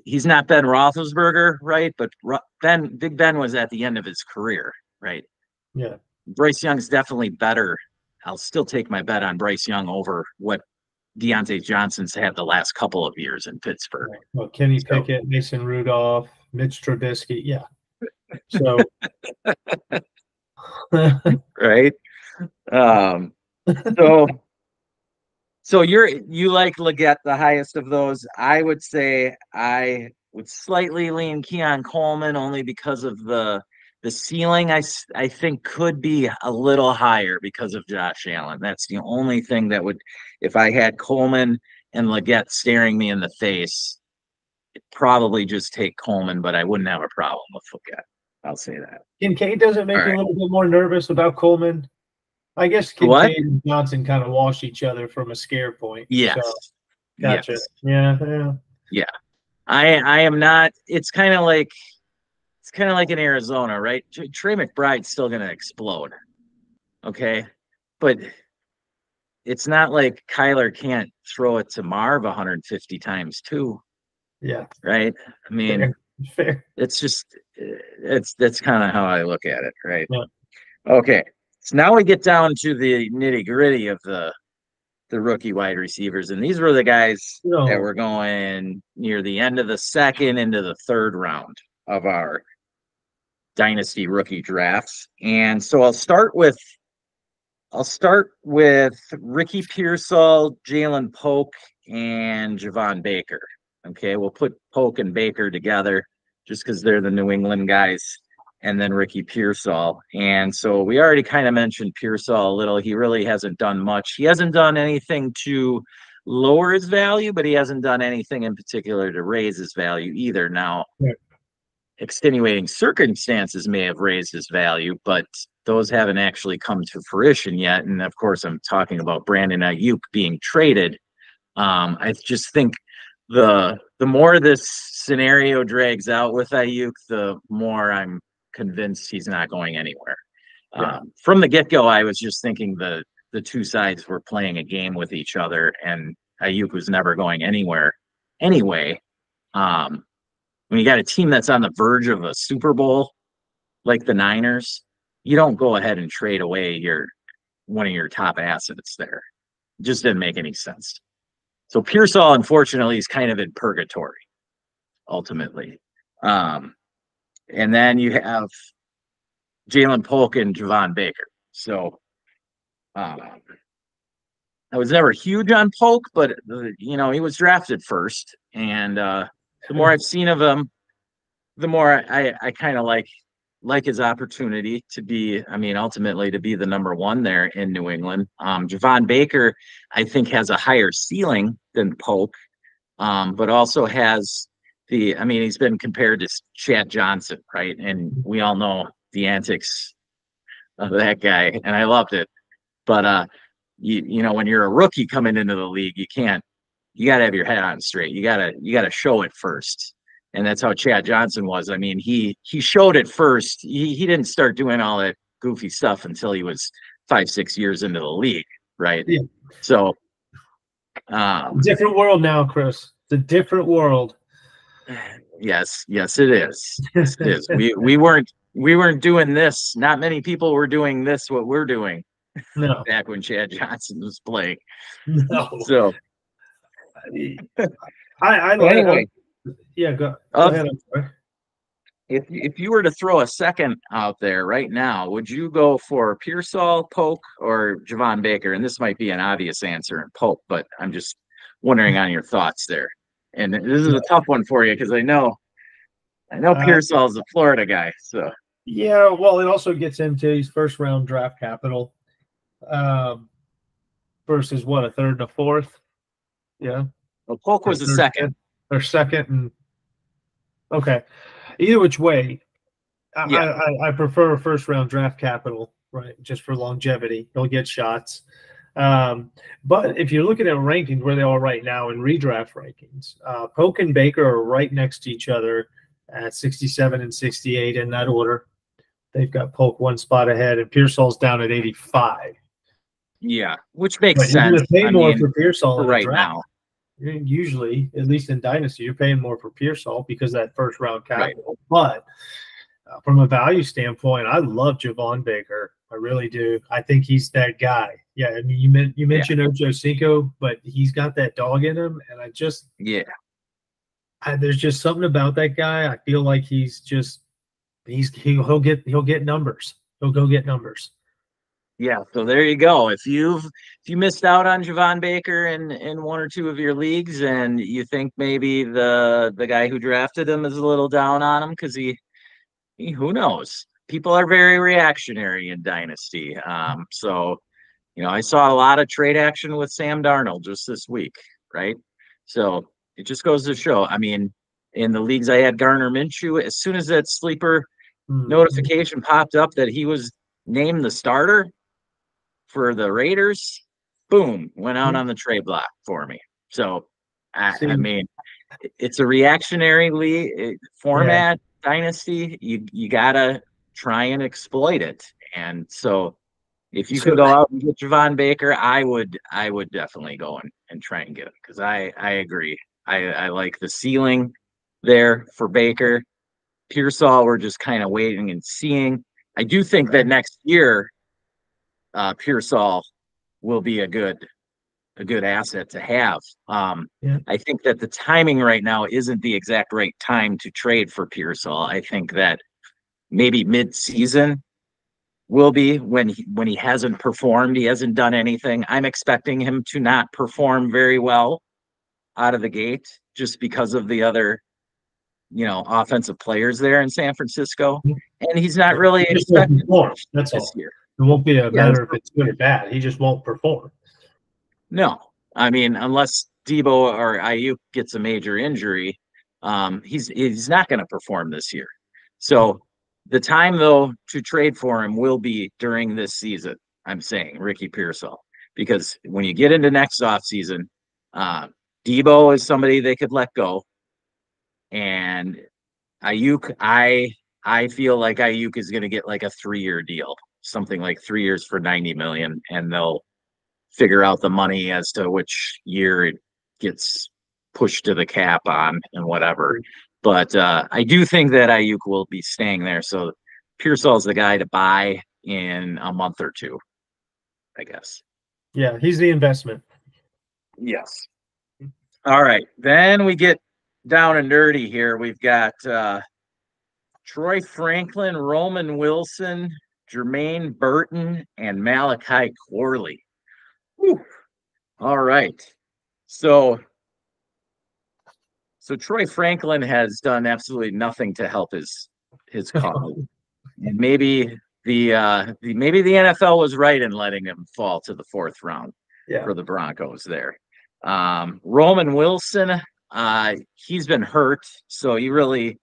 he's not Ben Roethlisberger, right? But Big Ben was at the end of his career, right? Yeah. Bryce Young's definitely better. I'll still take my bet on Bryce Young over what Deontay Johnson's had the last couple of years in Pittsburgh. Well, Kenny Pickett, Mason Rudolph, Mitch Trubisky, yeah. So, right. So you like Leggett the highest of those. I would say I would slightly lean Keon Coleman only because of the ceiling. I think could be a little higher because of Josh Allen. That's the only thing that would, if I had Coleman and Leggett staring me in the face, it'd probably just take Coleman, but I wouldn't have a problem with Leggett. I'll say that. Kincaid doesn't make you a little bit more nervous about Coleman? I guess Kincaid and Johnson kind of wash each other from a scare point. Yes. So, gotcha. Yes. Yeah. I am not. It's kind of like in Arizona, right? Trey McBride's still going to explode. Okay. But it's not like Kyler can't throw it to Marv 150 times too. Yeah. Right. I mean, fair. It's just, that's kind of how I look at it. Right. Yeah. Okay. So now we get down to the nitty gritty of the rookie wide receivers. And these were the guys that were going near the end of the second into the third round of our dynasty rookie drafts. And so I'll start with Ricky Pearsall, Jalen Polk, and Javon Baker. Okay, we'll put Polk and Baker together just because they're the New England guys, and then Ricky Pearsall. And so we already kind of mentioned Pearsall a little. He really hasn't done much. He hasn't done anything to lower his value, but he hasn't done anything in particular to raise his value either. Now, extenuating circumstances may have raised his value, but those haven't actually come to fruition yet. And of course, I'm talking about Brandon Ayuk being traded. I just think the more this scenario drags out with Ayuk, the more I'm convinced he's not going anywhere. From the get-go, I was just thinking the two sides were playing a game with each other, and Ayuk was never going anywhere anyway. When you got a team that's on the verge of a Super Bowl like the Niners, you don't go ahead and trade away one of your top assets there. It just didn't make any sense. So Pearsall, unfortunately, is kind of in purgatory, ultimately. And then you have Jalen Polk and Javon Baker. So I was never huge on Polk, but, he was drafted first. And the more I've seen of him, the more I kind of like his opportunity to be, ultimately to be the number one there in New England. Javon Baker, I think, has a higher ceiling than Polk, but also has he's been compared to Chad Johnson, right? And we all know the antics of that guy, and I loved it. But, when you're a rookie coming into the league, you got to have your head on straight. You got to show it first. And that's how Chad Johnson was. He showed it first. He didn't start doing all that goofy stuff until he was 5-6 years into the league, right? Yeah. So, different world now, Chris. It's a different world. Yes, it is. Yes, it is. We weren't doing this. Not many people were doing this. What we're doing, no. Back when Chad Johnson was playing. No. So, anyway. Yeah, go ahead. If you were to throw a second out there right now, would you go for Pearsall, Polk, or Javon Baker? And this might be an obvious answer in Polk, but I'm just wondering on your thoughts there. And this is a tough one for you because I know Pearsall is a Florida guy. So yeah, well, it also gets into his first round draft capital versus what, a third and a fourth. Yeah. Well, Polk was a second. Or second, and okay. Either which way, I prefer first round draft capital, right? Just for longevity, he'll get shots. But if you're looking at rankings where they are right now in redraft rankings, Polk and Baker are right next to each other at 67 and 68 in that order. They've got Polk one spot ahead, and Pearsall's down at 85. Yeah, which makes But you're sense. going to pay I more mean, for Pearsall for in a right draft. now. Usually, at least in Dynasty, you're paying more for Pearsall because of that first round capital. Right. But from a value standpoint, I love Javon Baker. I really do. I think he's that guy. Yeah, I mean, you mentioned Ocho Cinco, but he's got that dog in him, and there's just something about that guy. I feel like he'll get numbers. He'll go get numbers. Yeah, so there you go. If you missed out on Javon Baker in one or two of your leagues, and you think maybe the guy who drafted him is a little down on him because he who knows? People are very reactionary in Dynasty. So I saw a lot of trade action with Sam Darnold just this week, right? So it just goes to show. I mean, in the leagues I had Garner Minshew, as soon as that sleeper notification popped up that he was named the starter for the Raiders, boom, went out on the trade block for me. So, I mean, it's a reactionary league format, Dynasty. You got to try and exploit it. And so if you could go out and get Javon Baker, I would definitely go and try and get him because I agree. I like the ceiling there for Baker. Pearsall, we're just kind of waiting and seeing. I do think that next year, Pearsall will be a good asset to have. I think that the timing right now isn't the exact right time to trade for Pearsall. I think that maybe mid-season will be when he hasn't performed. He hasn't done anything. I'm expecting him to not perform very well out of the gate just because of the other offensive players there in San Francisco, and he's not really expected That's this all. year. It won't be a matter if it's good or bad. He just won't perform. No, I mean, unless Debo or Ayuk gets a major injury, he's not going to perform this year. So the time though to trade for him will be during this season. I'm saying Ricky Pearsall, because when you get into next offseason, Debo is somebody they could let go. And Ayuk, I feel like Ayuk is going to get like a 3-year deal, something like 3 years for $90 million, and they'll figure out the money as to which year it gets pushed to the cap on and whatever. But I do think that Ayuk will be staying there. So Pearsall's the guy to buy in a month or two, I guess. Yeah, he's the investment. Yes. All right. Then we get down and dirty here. We've got Troy Franklin, Roman Wilson, Jermaine Burton, and Malachi Corley. Whew. All right. So Troy Franklin has done absolutely nothing to help his cause. And maybe the NFL was right in letting him fall to the 4th round for the Broncos there. Roman Wilson, he's been hurt, so he really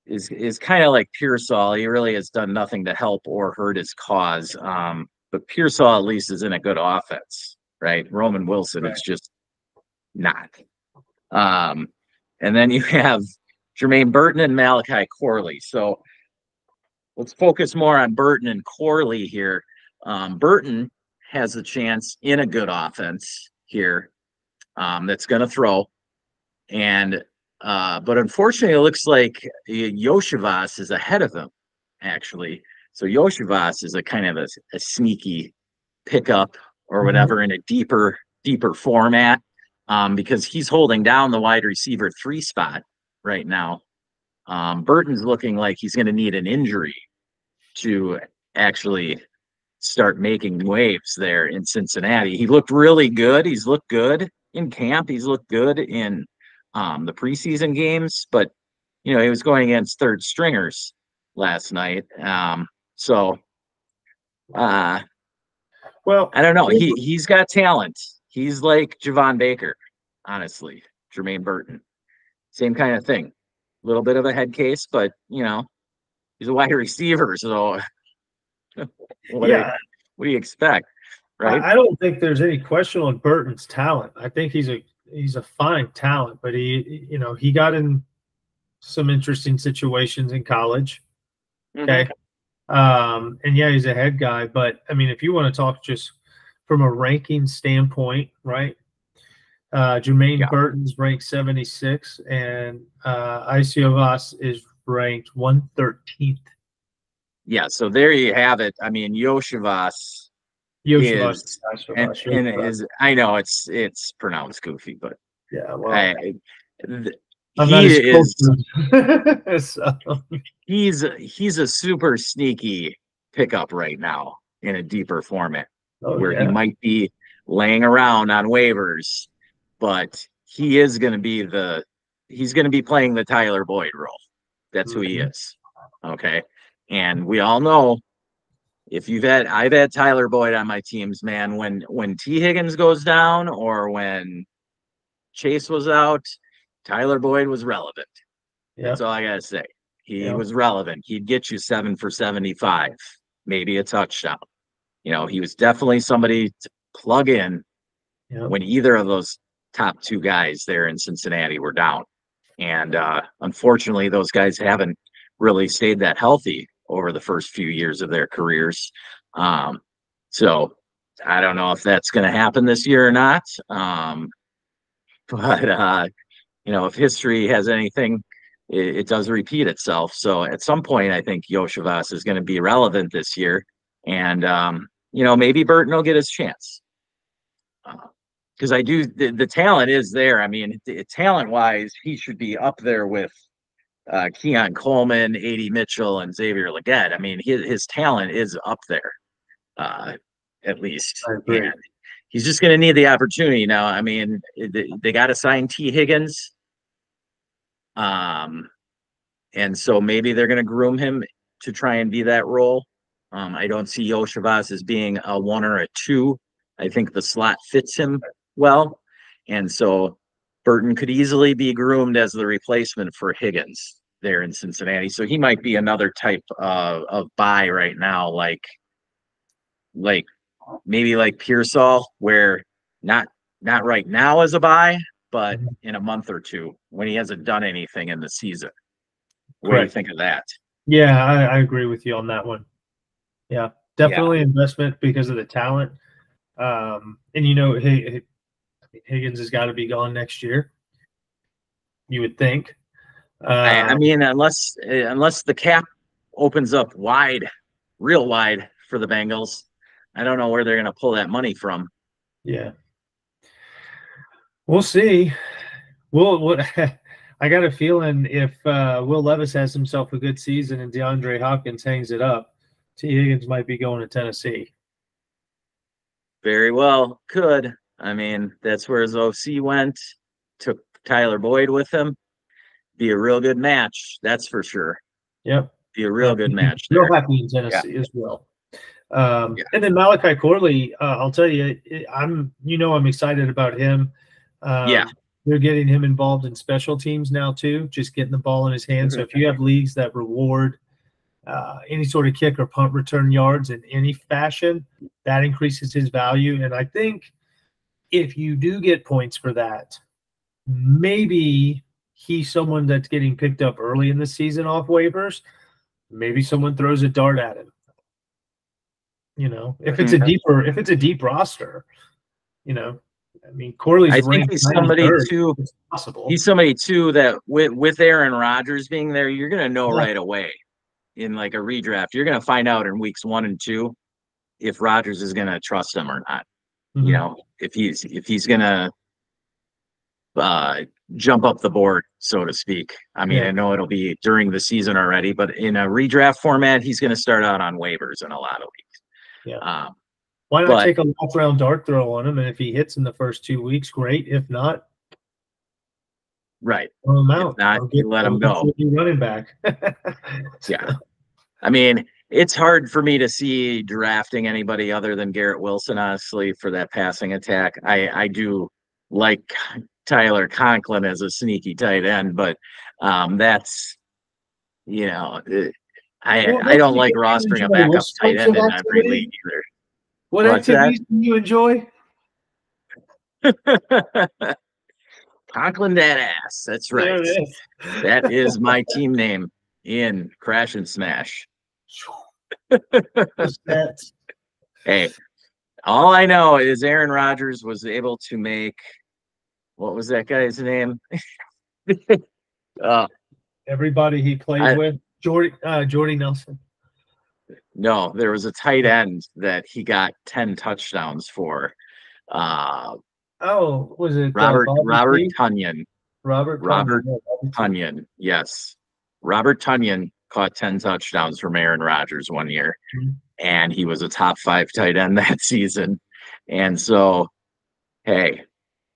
is kind of like Pearsall. He really has done nothing to help or hurt his cause. But Pearsall at least is in a good offense, right? Roman Wilson is just not. And then you have Jermaine Burton and Malachi Corley. So let's focus more on Burton and Corley here. Burton has a chance in a good offense here that's going to throw. And but unfortunately, it looks like Yoshivas is ahead of him, actually. So Yoshivas is a kind of a sneaky pickup or whatever in a deeper format, because he's holding down the wide receiver 3 spot right now. Burton's looking like he's going to need an injury to actually start making waves there in Cincinnati. He looked really good. He's looked good in camp. He's looked good in the preseason games, but he was going against third stringers last night. Well, I don't know. He's got talent. He's like Javon Baker, honestly. Jermaine Burton, same kind of thing. A little bit of a head case, but he's a wide receiver. So what do you expect? right? I don't think there's any question on Burton's talent. I think he's a fine talent, but he got in some interesting situations in college. Okay. And yeah, he's a head guy, but I mean, if you want to talk just from a ranking standpoint, right? Jermaine Burton's ranked 76, and Isiovas is ranked 113th. Yeah, so there you have it. I mean, Yoshivas is, I know it's pronounced goofy, but yeah, well, he's a super sneaky pickup right now in a deeper format where he might be laying around on waivers, but he is going to be he's going to be playing the Tyler Boyd role. That's who he is. Okay. And we all know I've had Tyler Boyd on my teams, man, when T. Higgins goes down or when Chase was out, Tyler Boyd was relevant. That's all I got to say. He was relevant. He'd get you 7 for 75, maybe a touchdown. He was definitely somebody to plug in when either of those top two guys there in Cincinnati were down. And unfortunately, those guys haven't really stayed that healthy over the first few years of their careers. So I don't know if that's going to happen this year or not. But if history has anything, it does repeat itself. So at some point, I think Yoshivas is going to be relevant this year. And, maybe Burton will get his chance. Because the talent is there. I mean, talent-wise, he should be up there with Keon Coleman, A.D. Mitchell, and Xavier Legette. I mean, his talent is up there, at least. And he's just going to need the opportunity now. I mean, they got to sign T. Higgins. And so maybe they're going to groom him to try and be that role. I don't see Yoshivas as being a 1 or a 2. I think the slot fits him well. And so Burton could easily be groomed as the replacement for Higgins there in Cincinnati. So he might be another type of buy right now, like maybe like Pearsall, where not right now as a buy, but in a month or two when he hasn't done anything in the season. What do you think of that? Yeah, I agree with you on that one. Yeah, definitely investment because of the talent. And Higgins has got to be gone next year, you would think. I mean, unless the cap opens up real wide for the Bengals, I don't know where they're going to pull that money from. Yeah, we'll see. I got a feeling if Will Levis has himself a good season and DeAndre Hopkins hangs it up, T. Higgins might be going to Tennessee. Very well, could. I mean, that's where his OC went. Took Tyler Boyd with him. Be a real good match, that's for sure. Yep. Be a real good match. Real happy in Tennessee as well. And then Malachi Corley, I'll tell you, I'm excited about him. They're getting him involved in special teams now too, just getting the ball in his hands. So if you have leagues that reward any sort of kick or punt return yards in any fashion, that increases his value. And I think if you do get points for that, maybe he's someone that's getting picked up early in the season off waivers. Maybe someone throws a dart at him. If it's a deep roster, I mean, Corley's I think he's somebody too. He's somebody too that with Aaron Rodgers being there, you're going to know right away in like a redraft. You're going to find out in weeks 1 and 2 if Rodgers is going to trust him or not. If he's going to jump up the board, so to speak. I mean, I know it'll be during the season already, but in a redraft format, he's going to start out on waivers in a lot of leagues. Why not take a last round dart throw on him? And if he hits in the first 2 weeks, great. If not, throw him out. If not, let him go. Running back. I mean, it's hard for me to see drafting anybody other than Garrett Wilson, honestly, for that passing attack. I do like Tyler Conklin as a sneaky tight end, but that's I don't like rostering a backup tight end in every league either. What What's that? activities do you enjoy? Conklin that ass. That's right. There it is. That is my team name in Crash and Smash. Hey, all I know is Aaron Rodgers was able to make, what was that guy's name? Everybody he played with, Jordy Nelson. No, there was a tight end that he got 10 touchdowns for. Was it Robert Bobby Tunyon? Robert Tunyon, yes. Robert Tunyon caught 10 touchdowns from Aaron Rodgers one year, and he was a top 5 tight end that season. And so, hey,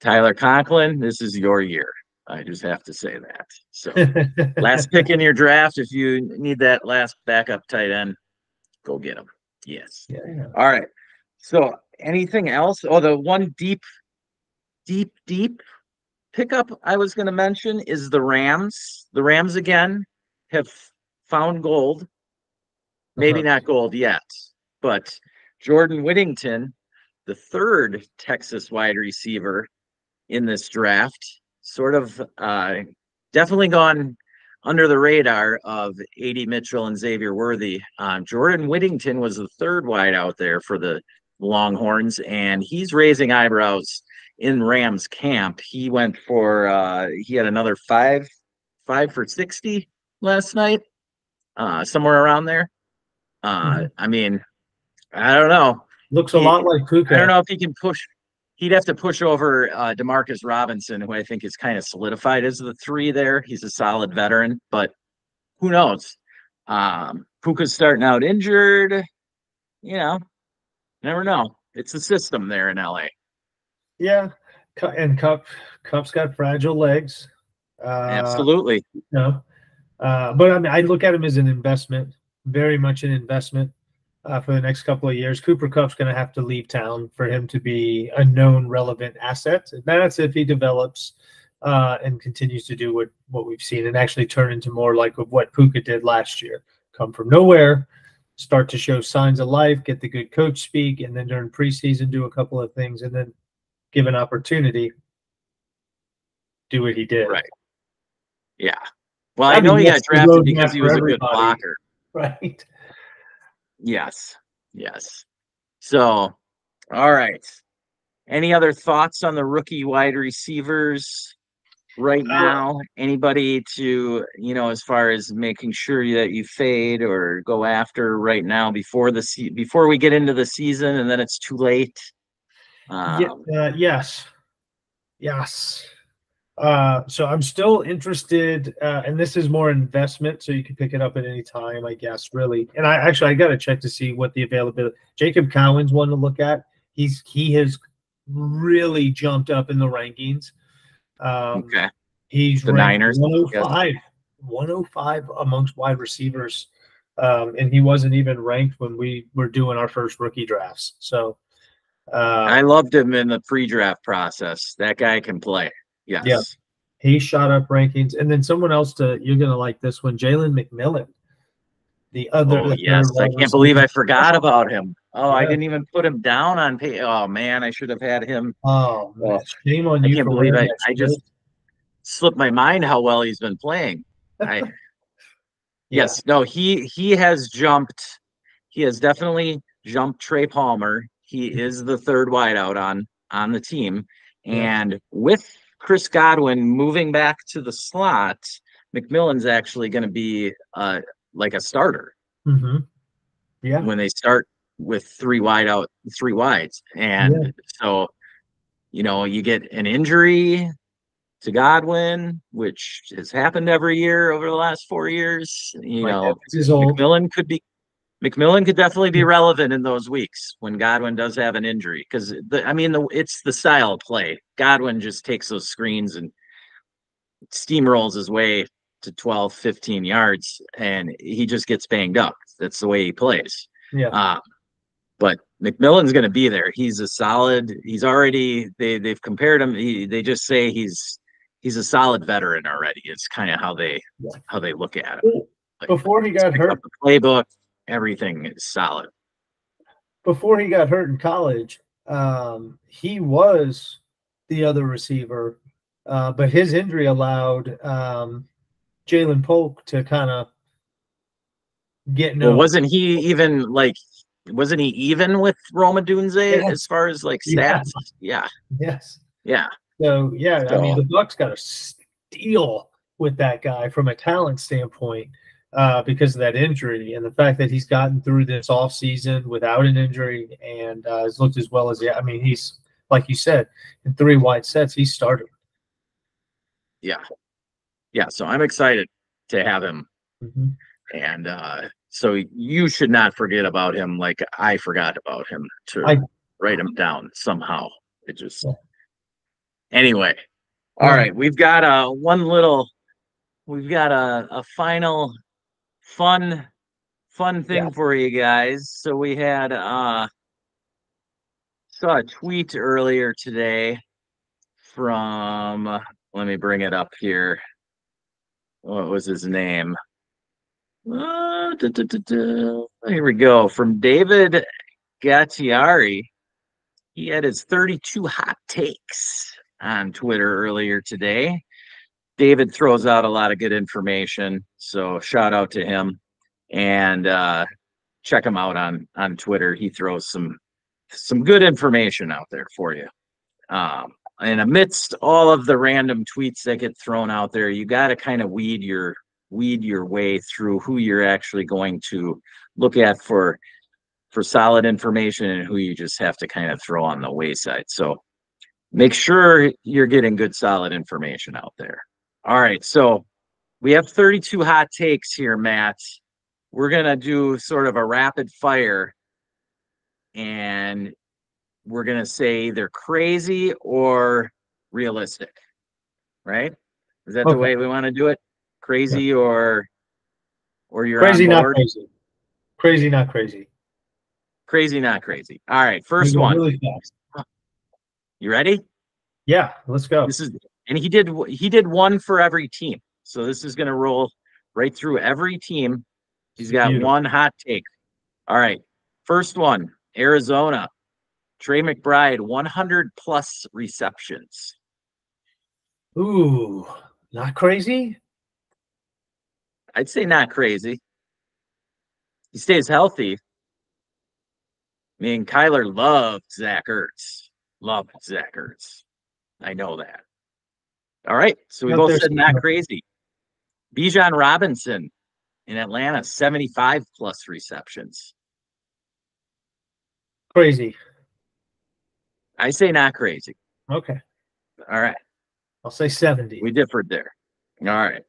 Tyler Conklin, this is your year. I just have to say that. So, last pick in your draft, if you need that last backup tight end, go get him. Yes. Yeah. All right. So, anything else? Oh, the one deep pickup I was going to mention is the Rams. The Rams again have found gold. Maybe not gold yet, but Jordan Whittington, the third Texas wide receiver in this draft, sort of definitely gone under the radar of A.D. Mitchell and Xavier Worthy. Jordan Whittington was the third wide out there for the Longhorns, and he's raising eyebrows in Rams camp. He went for he had another 5 for 60 last night, somewhere around there. I mean, I don't know. Looks a lot like Puka. I don't know if he can push. He'd have to push over Demarcus Robinson, who I think is kind of solidified as the 3 there. He's a solid veteran, but who knows? Puka's starting out injured. You know, never know. It's a system there in LA. Yeah, and Cup's got fragile legs. Absolutely. No, but I mean, I look at him as an investment, very much an investment for the next couple of years. Cooper Kupp's going to have to leave town for him to be a known, relevant asset. That's if he develops and continues to do what we've seen and actually turn into more like what Puka did last year. Come from nowhere, start to show signs of life, get the good coach speak, and then during preseason do a couple of things, and then given opportunity, do what he did. Right. Yeah. Well, I know he got drafted because he was a good blocker. Right. Yes. So, all right. Any other thoughts on the rookie wide receivers right now? Anybody to, as far as making sure that you fade or go after right now before we get into the season and then it's too late? Yes. So I'm still interested, and this is more investment, so you can pick it up at any time, I guess, really. And I got to check to see what the availability. Jacob Cowan's one to look at. He has really jumped up in the rankings. Okay. He's the ranked Niners 105 amongst wide receivers, and he wasn't even ranked when we were doing our first rookie drafts. So. I loved him in the pre-draft process. That guy can play. Yes. Yeah. He shot up rankings. And then someone else you're going to like this one, Jalen McMillan. Yes. I can't believe I forgot about him. Oh, yeah. I didn't even put him down on pay. Oh, man, I should have had him. Oh, man. Shame on you. I can't believe I just slipped my mind how well he's been playing. Yes. No, he has jumped. He has definitely jumped Trey Palmer. He is the third wideout on the team. And with Chris Godwin moving back to the slot, McMillan's actually going to be like a starter. Mm-hmm. Yeah. When they start with 3 wides. And so, you get an injury to Godwin, which has happened every year over the last 4 years. McMillan could definitely be relevant in those weeks when Godwin does have an injury, because it's the style of play. Godwin just takes those screens and steamrolls his way to 12, 15 yards, and he just gets banged up. That's the way he plays. Yeah. But McMillan's going to be there. He's a solid. He's already. They've compared him. They just say he's a solid veteran already. It's kind of how they look at him. Before he got hurt, the playbook. Everything is solid. before he got hurt in college, he was the other receiver, but his injury allowed Jalen Polk to kind of get Well, known. wasn't he even like, wasn't he even with Roma Dunze as Yes. far as like Yeah. stats? Yeah. Yes. Yeah. So yeah, I mean So the Bucks got to steal with that guy from a talent standpoint because of that injury and the fact that he's gotten through this offseason without an injury and has looked as well as I mean he's like you said in 3 wide sets he started. yeah. Yeah. So I'm excited to have him. Mm-hmm. And so you should not forget about him like I forgot about him to write him down somehow. It just anyway. All right, we've got we've got a final fun thing for you guys. So we had saw a tweet earlier today from let me bring it up here. What was his name? Here we go. From David Gattiari. He had his 32 hot takes on Twitter earlier today. David throws out a lot of good information, so shout out to him, and check him out on Twitter. He throws some good information out there for you. And amidst all of the random tweets that get thrown out there, you got to kind of weed your way through who you're actually going to look at for solid information and who you just have to kind of throw on the wayside. So make sure you're getting good solid information out there. All right, so we have 32 hot takes here, Matt. We're gonna do sort of a rapid fire, and we're gonna say either crazy or realistic, right? Is that the way we want to do it? Crazy or you're crazy, on not board? crazy. Crazy, not crazy. Crazy, not crazy. All right, first one. Really fast. You ready? Yeah, let's go. This is, and he did one for every team. So this is going to roll right through every team. He's got one hot take. All right. First one, Arizona. Trey McBride, 100 plus receptions. Ooh, not crazy? I'd say not crazy. He stays healthy. I mean, Kyler loved Zach Ertz. Loved Zach Ertz. I know that. All right. So we both said not crazy. Bijan Robinson in Atlanta, 75 plus receptions. Crazy. I say not crazy. Okay. All right. I'll say 70. We differed there. All right.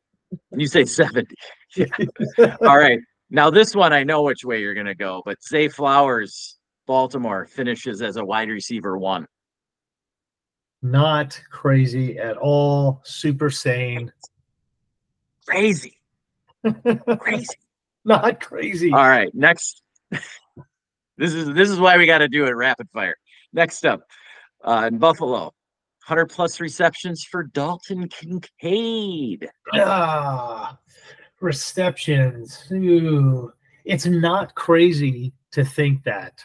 You say 70. Yeah. All right. Now this one, I know which way you're going to go, but Zay Flowers, Baltimore, finishes as a wide receiver 1. Not crazy at all. Super sane. Crazy. Crazy. Not crazy. All right. Next. This is why we got to do it rapid fire. Next up, in Buffalo, 100 plus receptions for Dalton Kincaid. Receptions. Ooh. It's not crazy to think that.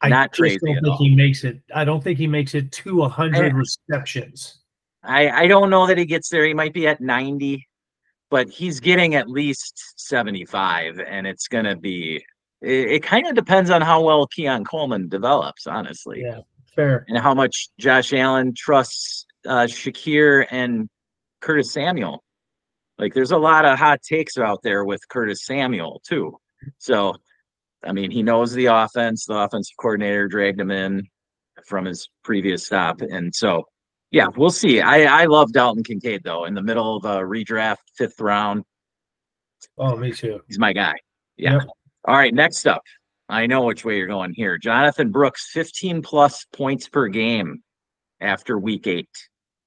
Not crazy don't think he makes it. I don't think he makes it to 100 receptions. I don't know that he gets there. He might be at 90, but he's getting at least 75, and it's going to be. It kind of depends on how well Keon Coleman develops, honestly. Yeah, fair. And how much Josh Allen trusts Shakir and Curtis Samuel. Like, there's a lot of hot takes out there with Curtis Samuel, too. So, I mean, he knows the offense. The offensive coordinator dragged him in from his previous stop. And so, yeah, we'll see. I love Dalton Kincaid, though, in the middle of a redraft, 5th round. Oh, me too. He's my guy. Yeah. Yep. All right, next up. I know which way you're going here. Jonathan Brooks, 15 plus points per game after week 8.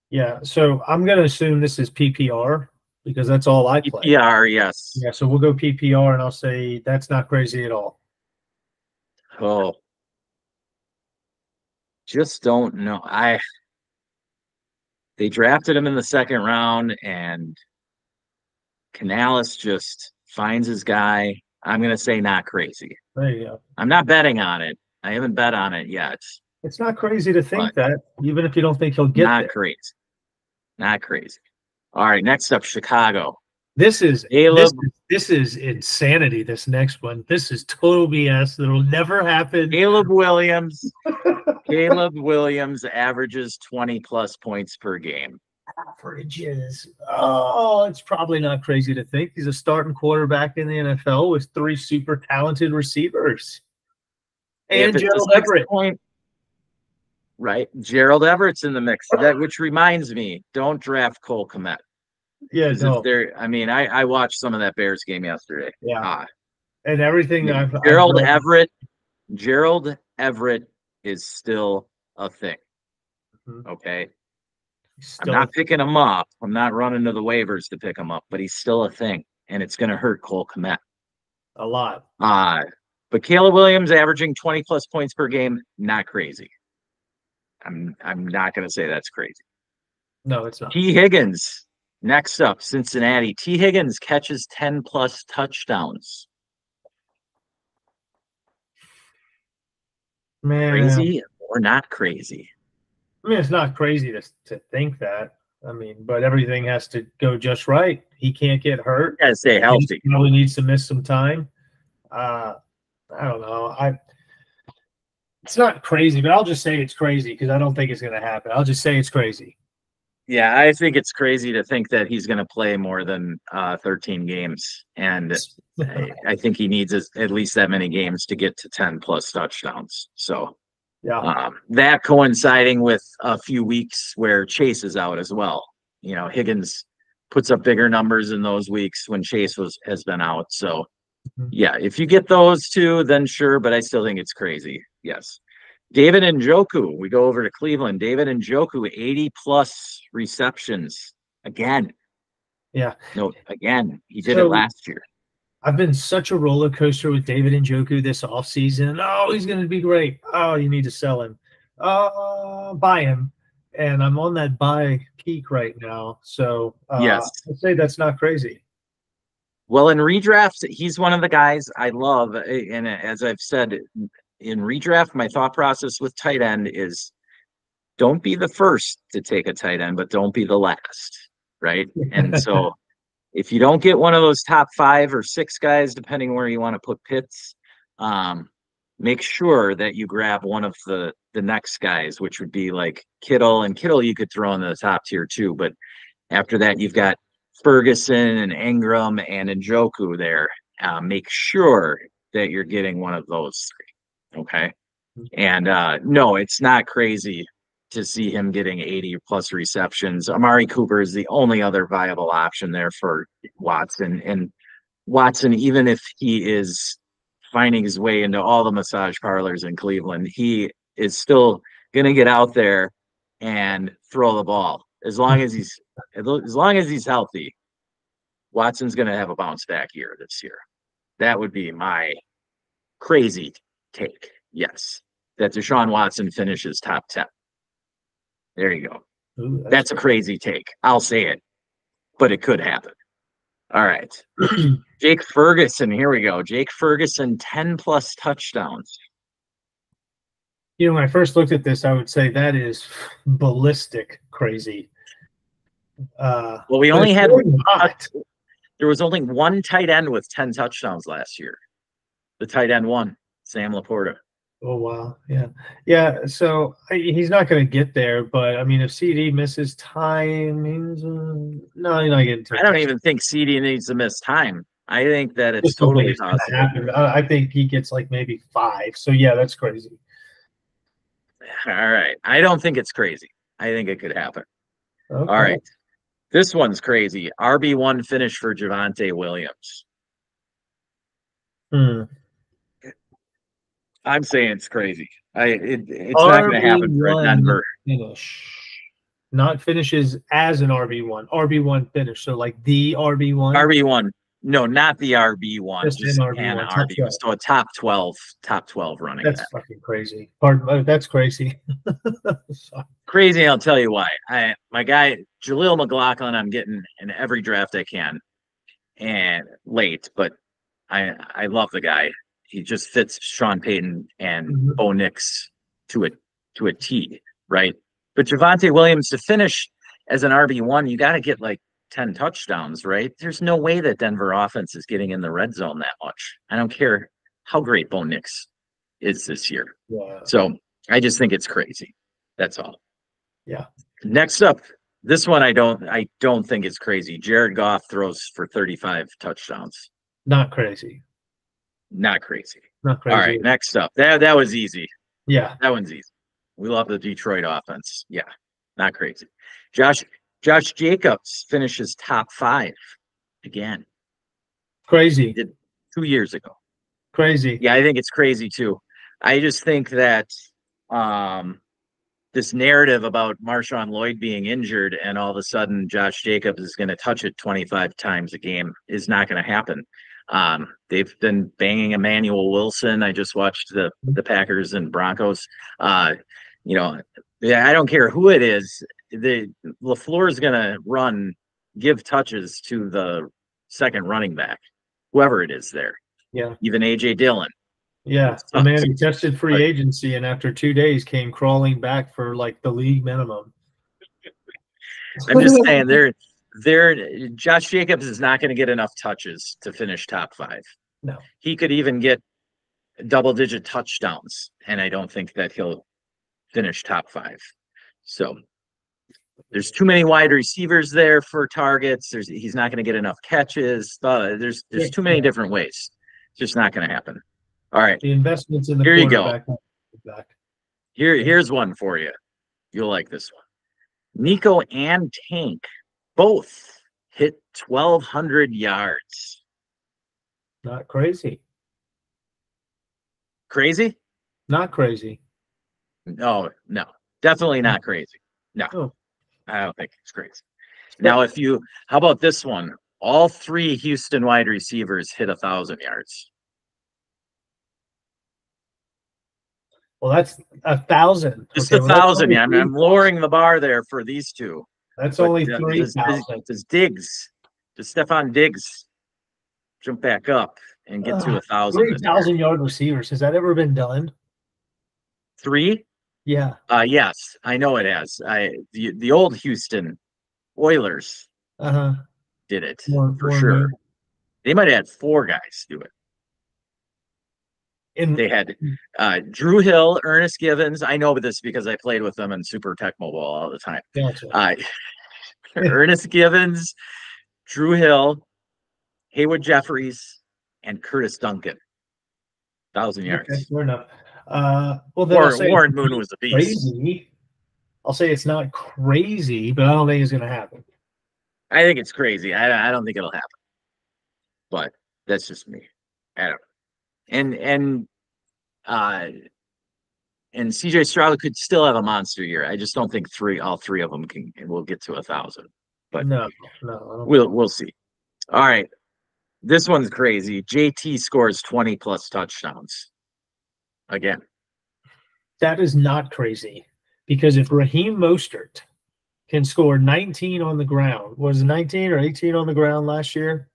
Yeah, so I'm going to assume this is PPR because that's all I play. PPR, yes. Yeah, so we'll go PPR, and I'll say that's not crazy at all. Oh. Just don't know. They drafted him in the 2nd round, and Canales just finds his guy. I'm going to say not crazy. There you go. I'm not betting on it. I haven't bet on it yet. It's not crazy to think that, even if you don't think he'll get not there. crazy. Not crazy. All right, next up, Chicago. This is Caleb. This is insanity. This next one. This is total BS. That'll never happen. Caleb Williams. Caleb Williams averages 20+ points per game. Averages. Oh, it's probably not crazy to think he's a starting quarterback in the NFL with 3 super talented receivers. And Gerald Everett. Right. Gerald Everett's in the mix. Which reminds me, don't draft Cole Kmet. Yeah, no. I watched some of that Bears game yesterday. Yeah. And everything Gerald Everett is still a thing. Mm-hmm. Okay. I'm not picking him up. I'm not running to the waivers to pick him up, but he's still a thing. And it's going to hurt Cole Kmet a lot. But Caleb Williams averaging 20+ points per game, not crazy. I'm not going to say that's crazy. No, it's not. T. Higgins, next up, Cincinnati. T. Higgins catches 10+ touchdowns. Man, crazy or not crazy? I mean, it's not crazy to think that. I mean, but everything has to go just right. He can't get hurt. Gotta stay healthy. He probably needs to miss some time. I don't know. It's not crazy, but I'll just say it's crazy because I don't think it's going to happen. I'll just say it's crazy. Yeah, I think it's crazy to think that he's going to play more than 13 games. And I think he needs at least that many games to get to 10+ touchdowns. So yeah, that coinciding with a few weeks where Chase is out as well. You know, Higgins puts up bigger numbers in those weeks when Chase has been out. So yeah, if you get those two, then sure, but I still think it's crazy. Yes. David Njoku, we go over to Cleveland. David Njoku, 80+ receptions again. Yeah. No, again, he did it last year. I've been such a roller coaster with David Njoku this offseason. Oh, he's going to be great. Oh, you need to sell him. Buy him. And I'm on that buy peak right now. So yes, I'd say that's not crazy. Well, in redrafts, he's one of the guys I love. And as I've said, in redraft, my thought process with tight end is don't be the first to take a tight end, but don't be the last, right? And so if you don't get one of those top 5 or 6 guys, depending where you want to put Pitts, make sure that you grab one of the next guys, which would be like Kittle. And Kittle you could throw in the top tier too, but after that, you've got Ferguson and Ingram and Njoku there. Make sure that you're getting one of those 3. Okay. And no, it's not crazy to see him getting 80+ receptions. Amari Cooper is the only other viable option there for Watson. And Watson, even if he is finding his way into all the massage parlors in Cleveland, he is still going to get out there and throw the ball. As long as he's healthy, Watson's going to have a bounce back year this year. That would be my crazy take. Yes, that Deshaun Watson finishes top 10. There you go. Ooh, that's a crazy take. I'll say it, but it could happen. All right. Jake Ferguson. Here we go. Jake Ferguson, 10+ touchdowns. You know, when I first looked at this, I would say that is ballistic crazy. Well, we only had there was only one tight end with 10 touchdowns last year. The tight end one, Sam Laporta. Oh, wow. Yeah. Yeah. So he's not going to get there. But, I mean, if CD misses time, no, he's not getting to. I don't even think CD needs to miss time. I think that it's totally possible. I think he gets like maybe 5. So, yeah, that's crazy. All right. I don't think it's crazy. I think it could happen. Okay. All right. This one's crazy. RB1 finish for Javonte Williams. I'm saying it's crazy. It's not going to happen for Denver. Finish. Not finishes as an RB1. RB1 finish. So like the RB1. RB1. No, not the RB1. Just an RB1. So a top 12 running. That's fucking crazy. Pardon, that's crazy. Crazy. I'll tell you why. My guy Jaleel McLaughlin, I'm getting in every draft I can, and late, but I love the guy. he just fits Sean Payton and Mhm. Bo Nix to a T, right? But Javonte Williams to finish as an RB1, you got to get like 10 touchdowns, right? There's no way that Denver offense is getting in the red zone that much. I don't care how great Bo Nix is this year. Yeah. So I just think it's crazy. That's all. Yeah. Next up, this one I don't think it's crazy. Jared Goff throws for 35 touchdowns. Not crazy. Not crazy. Not crazy. All right, next up. That was easy. Yeah. That one's easy. We love the Detroit offense. Yeah, not crazy. Josh Jacobs finishes top 5 again. Crazy. Did 2 years ago. Crazy. Yeah, I think it's crazy too. I just think that this narrative about Marshawn Lloyd being injured and all of a sudden Josh Jacobs is going to touch it 25 times a game is not going to happen. They've been banging Emmanuel Wilson. I just watched the Packers and Broncos. Yeah, I don't care who it is. LaFleur is going to give touches to the second running back, whoever it is there. Yeah. Even AJ Dillon. Yeah. The man who tested free agency and after 2 days came crawling back for like the league minimum. I'm just saying Josh Jacobs is not going to get enough touches to finish top 5. No. He could even get double-digit touchdowns, and I don't think that he'll finish top 5. So there's too many wide receivers there for targets. He's not going to get enough catches. There's too many different ways. It's just not going to happen. All right. The investments in the Here you go. Back. Here's one for you. You'll like this one. Nico and Tank both hit 1,200 yards. Not crazy. Crazy? Not crazy. No, definitely not crazy. No, oh. I don't think it's crazy. Now, how about this one? All 3 Houston wide receivers hit 1,000 yards. Well, that's 1,000. Just 1,000. Yeah, I'm lowering the bar there for these two. That's only 3,000. Does Stephon Diggs jump back up and get to 1,000? 3,000-yard receivers. Has that ever been done? 3? Yeah. Yes, I know it has. The old Houston Oilers did it for sure. They might have had 4 guys do it. They had Drew Hill, Ernest Givens. I know this because I played with them in Super Tech Mobile all the time. Gotcha. Ernest Givens, Drew Hill, Haywood Jeffries, and Curtis Duncan. 1,000 yards. Okay, fair enough. Well, then Warren Moon was a beast. Crazy. I'll say it's not crazy, but I don't think it's going to happen. I think it's crazy. I don't think it'll happen. But that's just me. I don't know. And CJ Stroud could still have a monster year. I just don't think all three of them will get to 1,000. But no, we'll see. All right, this one's crazy. JT scores 20 plus touchdowns again. That is not crazy because if Raheem Mostert can score 19 on the ground, was it 19 or 18 on the ground last year?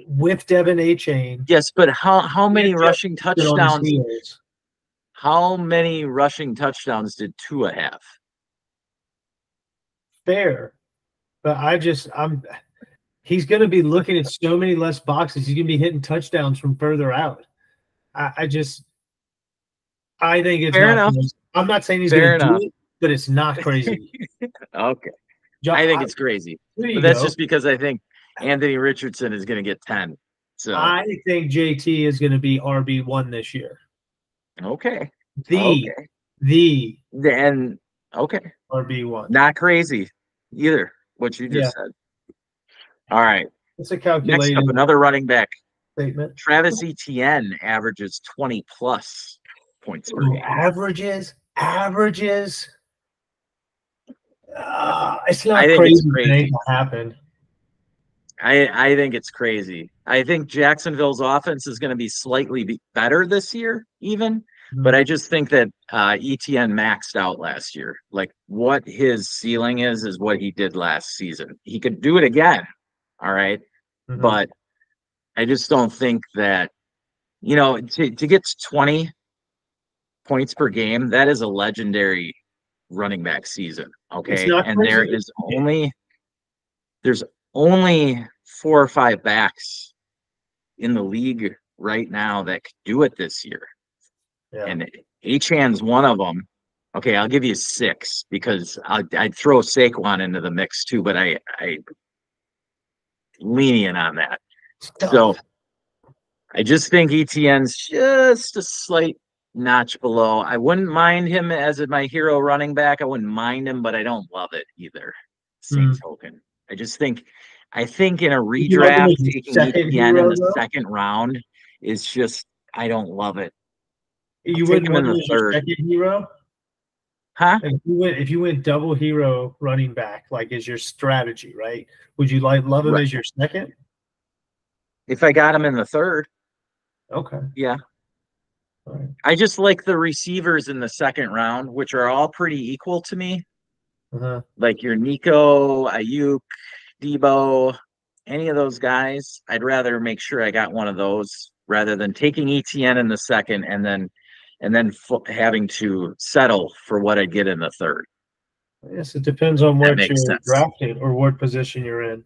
With Devin A-Chain. Yes, but how many rushing touchdowns? How many rushing touchdowns did Tua have? Fair. But he's going to be looking at so many less boxes. He's going to be hitting touchdowns from further out. I think it's fair enough. Crazy. I'm not saying he's going to do it, but it's not crazy. Okay. I think it's crazy. But that's just because I think Anthony Richardson is going to get 10. So I think JT is going to be RB1 this year. Okay. Okay. RB1. Not crazy either, what you just said. All right. It's a calculated. Next up, another running back statement. Travis Etienne averages 20 plus points per game. Averages. It's not crazy. It ain't gonna happen. I think it's crazy. I think Jacksonville's offense is going to be slightly better this year, even. But I just think that Etienne maxed out last year. Like what his ceiling is what he did last season. He could do it again. All right. But I just don't think that to get 20 points per game, that is a legendary running back season. It's Okay. not And crazy. there's only 4 or 5 backs in the league right now that could do it this year. Yeah. And Achan's one of them. Okay, I'll give you 6 because I'd throw Saquon into the mix too, but I lenient on that. So I just think ETN's just a slight notch below. I wouldn't mind him as my hero running back. I wouldn't mind him, but I don't love it either. Same token. I think in a redraft, taking ETN in the second round is just, I don't love it. You wouldn't want him as your second hero? Huh? If you went double hero running back, like as your strategy, right? Would you love him as your second? If I got him in the third. Okay. Yeah. All right. I just like the receivers in the second round, which are all pretty equal to me. Like your Nico, Ayuk, Debo, any of those guys. I'd rather make sure I got one of those rather than taking ETN in the second and then having to settle for what I get in the third. Yes, it depends on what you're drafting or what position you're in,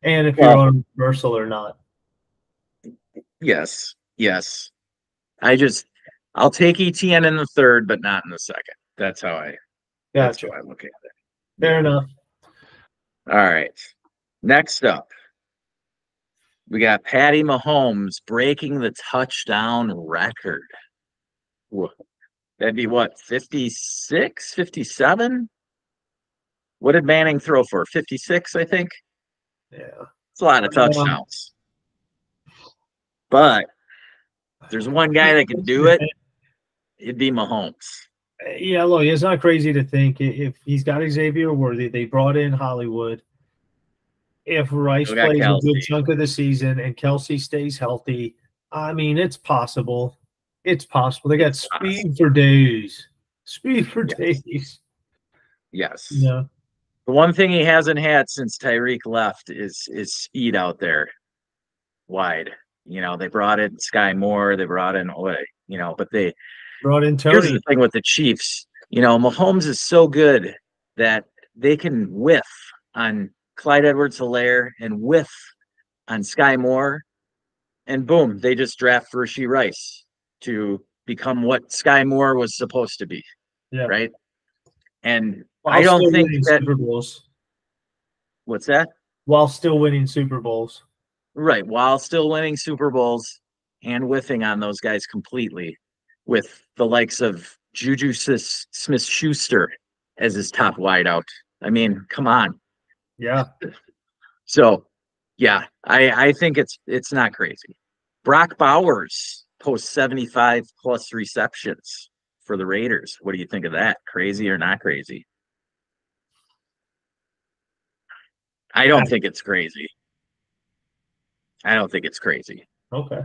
and if you're on reversal or not. Yes. I'll take ETN in the third, but not in the second. That's how I look at it. Fair enough. All right. Next up, we got Patty Mahomes breaking the touchdown record. That'd be what, 56, 57? What did Manning throw for? 56, I think. Yeah. It's a lot of touchdowns. But there's one guy that can do it. It'd be Mahomes. Yeah, look, it's not crazy to think if he's got Xavier Worthy, they brought in Hollywood. If Rice plays a good chunk of the season and Kelsey stays healthy, I mean, it's possible. It's possible. They got speed for days. Days. Yes. Yeah. The one thing he hasn't had since Tyreek left is speed out there wide. They brought in Sky Moore, they brought in but they brought in Tony. Here's the thing with the Chiefs. Mahomes is so good that they can whiff on Clyde Edwards-Helaire and whiff on Sky Moore, and boom, they just draft Rashee Rice to become what Sky Moore was supposed to be. Yeah. Right. And I don't think that Super Bowls. What's that? While still winning Super Bowls. Right. While still winning Super Bowls and whiffing on those guys completely with the likes of Juju Smith-Schuster as his top wideout. I mean, come on. Yeah. So, yeah, I think it's not crazy. Brock Bowers posts 75 plus receptions for the Raiders. What do you think of that? Crazy or not crazy? I don't think it's crazy. Okay.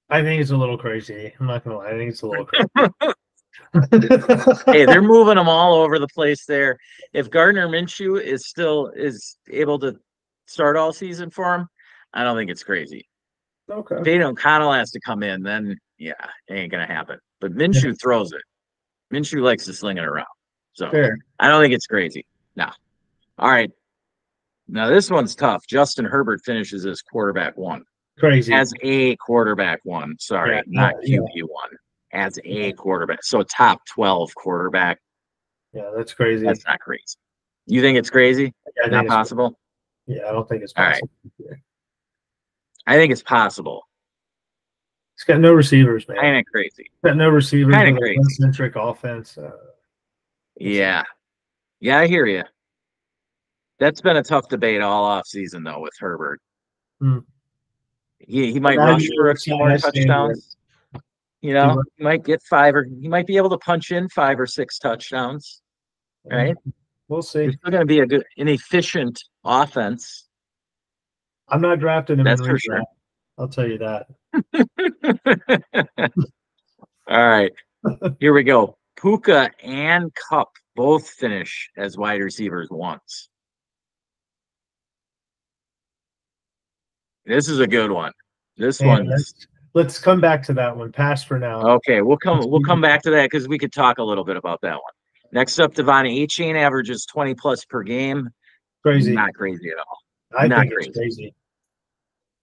I think it's a little crazy. I'm not gonna lie. I think it's a little crazy. Hey, they're moving them all over the place there. If Gardner Minshew is able to start all season for him, I don't think it's crazy. Okay. If Aiden O'Connell has to come in, then yeah, it ain't gonna happen. But Minshew throws it. Minshew likes to sling it around. So I don't think it's crazy. No. All right. Now this one's tough. Justin Herbert finishes as quarterback 1. Crazy. As a quarterback 1. Sorry, not QB 1. As a quarterback. So top 12 quarterback. Yeah, that's crazy. That's not crazy. You think it's crazy? Yeah, not possible? Yeah, I don't think it's possible. All right. I think it's possible. He's got no receivers, man. Kind of crazy. He's got no receivers. Kind of crazy. Centric offense. Yeah. Yeah, I hear you. That's been a tough debate all off season though with Herbert. He might rush for a few more touchdowns. He might get 5 or he might be able to punch in 5 or 6 touchdowns. Right? We'll see. It's still going to be an efficient offense. I'm not drafting him. That's for sure. I'll tell you that. All right. Here we go. Puka and Kupp both finish as wide receivers once. This is a good one. This And one's let's come back to that one. Pass for now. okay. We'll come back to that because we could talk a little bit about that one. Next up, Devon Achane averages 20 plus per game. Crazy. Not crazy at all. I Not think crazy. it's crazy.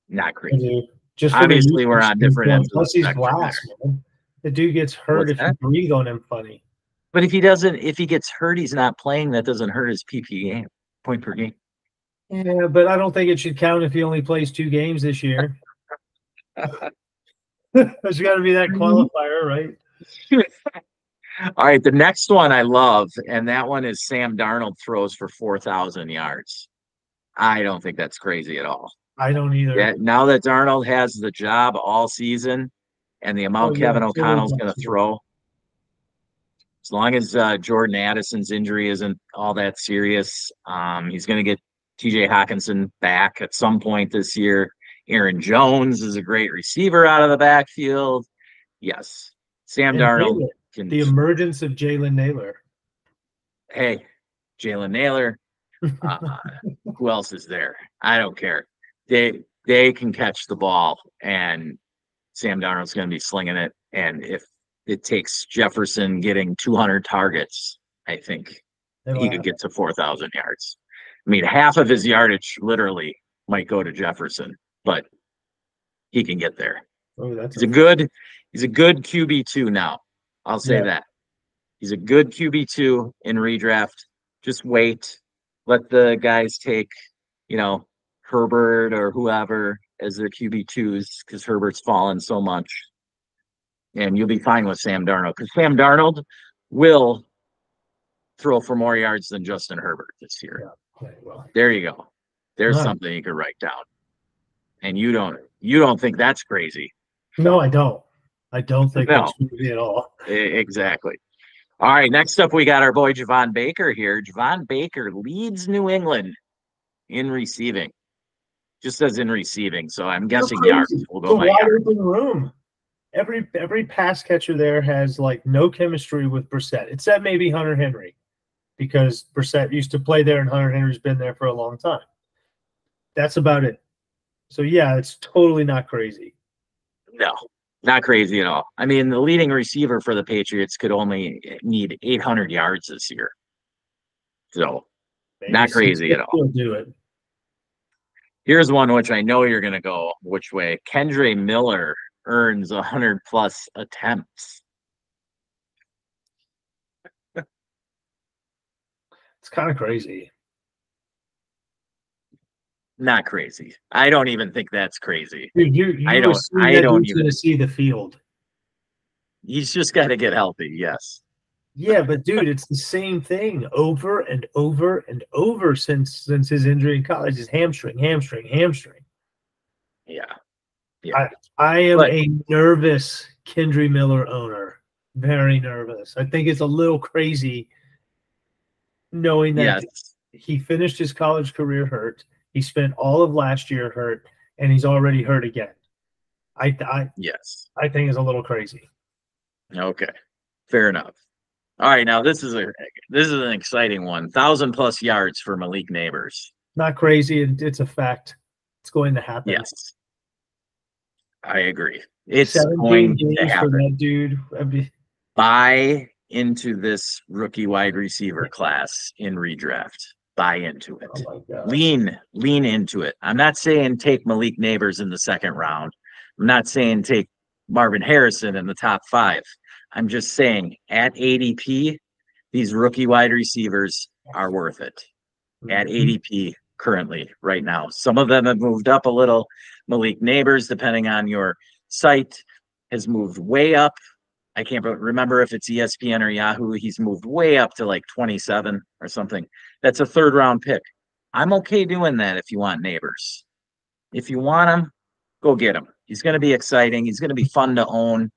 Not crazy. Just obviously we're on different ends of plus the he's spectrum glass, man. The dude gets hurt What's if you that? breathe on him funny. But if he gets hurt, he's not playing. That doesn't hurt his PP game, point per game. Yeah, but I don't think it should count if he only plays 2 games this year. There's got to be that qualifier, right? All right, the next one I love, and that one is Sam Darnold throws for 4,000 yards. I don't think that's crazy at all. I don't either. Yeah, now that Darnold has the job all season, and the amount Kevin O'Connell's going to throw, as long as Jordan Addison's injury isn't all that serious, he's going to get TJ Hawkinson back at some point this year. Aaron Jones is a great receiver out of the backfield. Yes, Sam Darnold. The emergence of Jalen Naylor. Hey, Jalen Naylor. Who else is there? I don't care. They can catch the ball, and Sam Darnold's going to be slinging it. And if it takes Jefferson getting 200 targets, I think he could get to 4,000 yards. I mean, half of his yardage literally might go to Jefferson, but he can get there. Oh, he's a good QB2 now. I'll say that. He's a good QB2 in redraft. Just wait. Let the guys take, Herbert or whoever as their QB2s because Herbert's fallen so much. And you'll be fine with Sam Darnold because Sam Darnold will throw for more yards than Justin Herbert this year. Yeah. Okay, well. There you go. There's something you could write down. And you don't think that's crazy. No, I don't. I don't think that's crazy at all. Exactly. All right, next up we got our boy Javon Baker here. Javon Baker leads New England in receiving. Just says in receiving, so I'm guessing yards will go by wide yards. open room. Every pass catcher there has like no chemistry with Brissett, except maybe Hunter Henry, because Brissett used to play there and Hunter Henry's been there for a long time. That's about it. So yeah, it's totally not crazy. No, not crazy at all. I mean, the leading receiver for the Patriots could only need 800 yards this year. So maybe not crazy at all. Do it. Here's one which I know you're going to go which way. Kendre Miller earns 100 plus attempts. It's kind of crazy. Not crazy. I don't even think that's crazy. Dude, I don't even see the field. He's just got to get healthy. Yes. Yeah, but dude, it's the same thing over and over and over since his injury in college. His hamstring. Yeah. I am a nervous Kendre Miller owner. Very nervous. I think it's a little crazy knowing that he finished his college career hurt. He spent all of last year hurt, and he's already hurt again. I think it's a little crazy. Okay, fair enough. All right, now this is an exciting one. 1,000 plus yards for Malik Neighbors. Not crazy. It's a fact. It's going to happen. Yes, I agree. It's going to happen. For that dude. Buy into this rookie wide receiver class in redraft. Buy into it. Oh lean into it. I'm not saying take Malik Neighbors in the second round. I'm not saying take Marvin Harrison in the top 5. I'm just saying at ADP, these rookie wide receivers are worth it. At ADP currently right now. Some of them have moved up a little. Malik Neighbors, depending on your site, has moved way up. I can't remember if it's ESPN or Yahoo. He's moved way up to like 27 or something. That's a 3rd round pick. I'm okay doing that if you want Neighbors. If you want him, go get him. He's going to be exciting. He's going to be fun to own.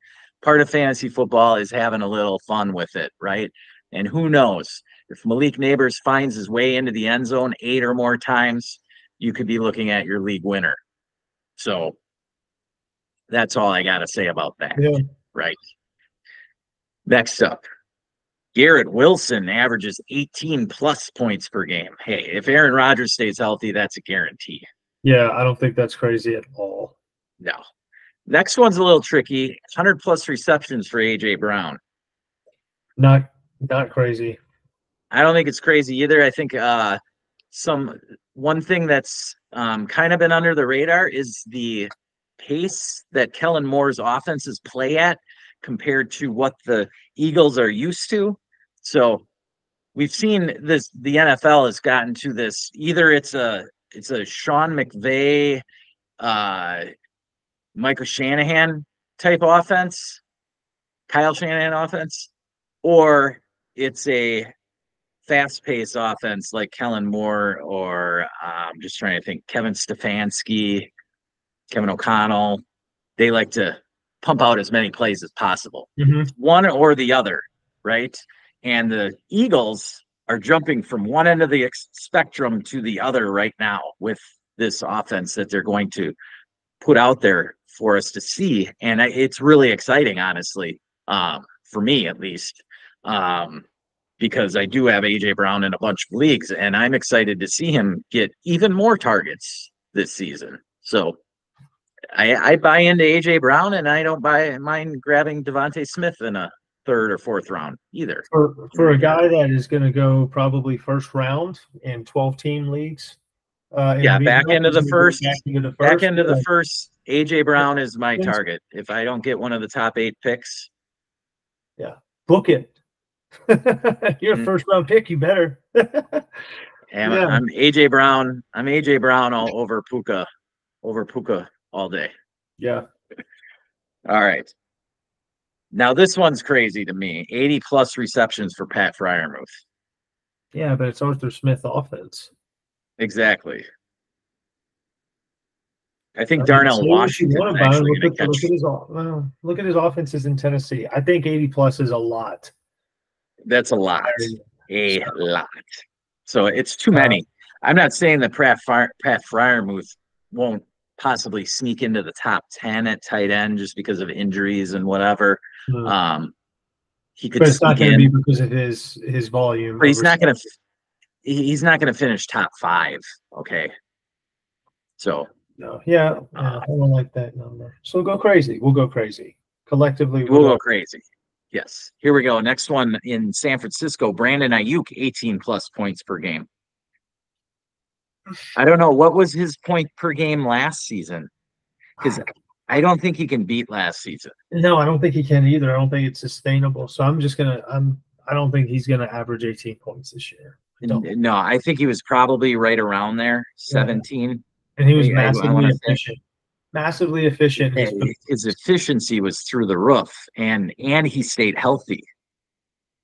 Part of fantasy football is having a little fun with it, right? And who knows? If Malik Neighbors finds his way into the end zone 8 or more times, you could be looking at your league winner. So that's all I got to say about that, right? Next up, Garrett Wilson averages 18 plus points per game. Hey, if Aaron Rodgers stays healthy, that's a guarantee. Yeah, I don't think that's crazy at all. No. Next one's a little tricky. 100+ receptions for AJ Brown. Not crazy. I don't think it's crazy either. I think one thing that's kind of been under the radar is the pace that Kellen Moore's offenses play at compared to what the Eagles are used to. So we've seen this, the NFL has gotten to this, either it's a Sean McVay, Michael Shanahan type offense, Kyle Shanahan offense, or it's a fast-paced offense like Kellen Moore, or I'm just trying to think, Kevin Stefanski, Kevin O'Connell. They like to pump out as many plays as possible. One or the other, right? And the Eagles are jumping from one end of the spectrum to the other right now with this offense that they're going to put out there for us to see. And it's really exciting, honestly, for me at least, because I do have AJ Brown in a bunch of leagues, and I'm excited to see him get even more targets this season. So I buy into AJ Brown, and I don't mind grabbing Devontae Smith in a 3rd or 4th round either. For a guy that is going to go probably 1st round in 12-team leagues. Back end of the first, AJ Brown is my target. If I don't get one of the top 8 picks, book it. You're a 1st-round pick. You better. I'm AJ Brown. I'm AJ Brown all over Puka all day. Yeah. All right. Now this one's crazy to me. 80+ receptions for Pat Freiermuth. Yeah, but it's Arthur Smith offense. Exactly. I think Darnell Washington actually going to catch. Look at his offenses in Tennessee. I think 80+ is a lot. That's a lot. A lot. So it's too many. I'm not saying that Pat Freiermuth won't possibly sneak into the top 10 at tight end just because of injuries and whatever. He could. But it's not going to be because of his volume. But he's not going to finish top 5. Okay. So. No. Yeah. I don't like that number. So we'll go crazy. We'll go crazy. Collectively, we'll go crazy. Yes. Here we go. Next one in San Francisco, Brandon Ayuk, 18+ points per game. I don't know. What was his point per game last season? Because I don't think he can beat last season. No, I don't think he can either. I don't think it's sustainable. So I don't think he's gonna average 18 points this year. No, I think he was probably right around there, 17. And he was massively efficient. Massively efficient. His efficiency was through the roof, and he stayed healthy.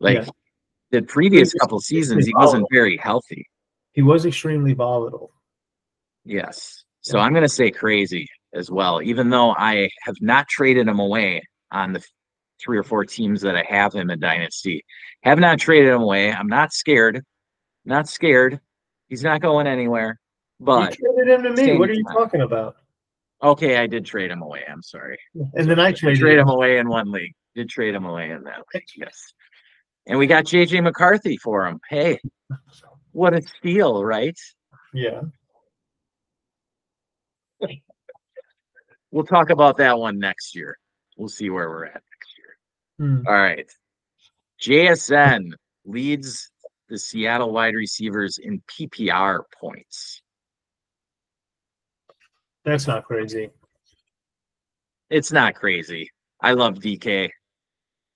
The previous couple seasons, he wasn't very healthy. He was extremely volatile. Yes. So I'm going to say crazy as well, even though I have not traded him away on the 3 or 4 teams that I have him in Dynasty. Have not traded him away. I'm not scared. Not scared. He's not going anywhere. But you traded him to me. What are you talking about? Okay, I did trade him away. I'm sorry. And then I traded him away in one league. Did trade him away in that league, yes. And we got JJ McCarthy for him. Hey, what a steal, right? Yeah. We'll talk about that one next year. We'll see where we're at next year. All right. JSN leads the Seattle wide receivers in PPR points. That's not crazy. It's not crazy. I love DK.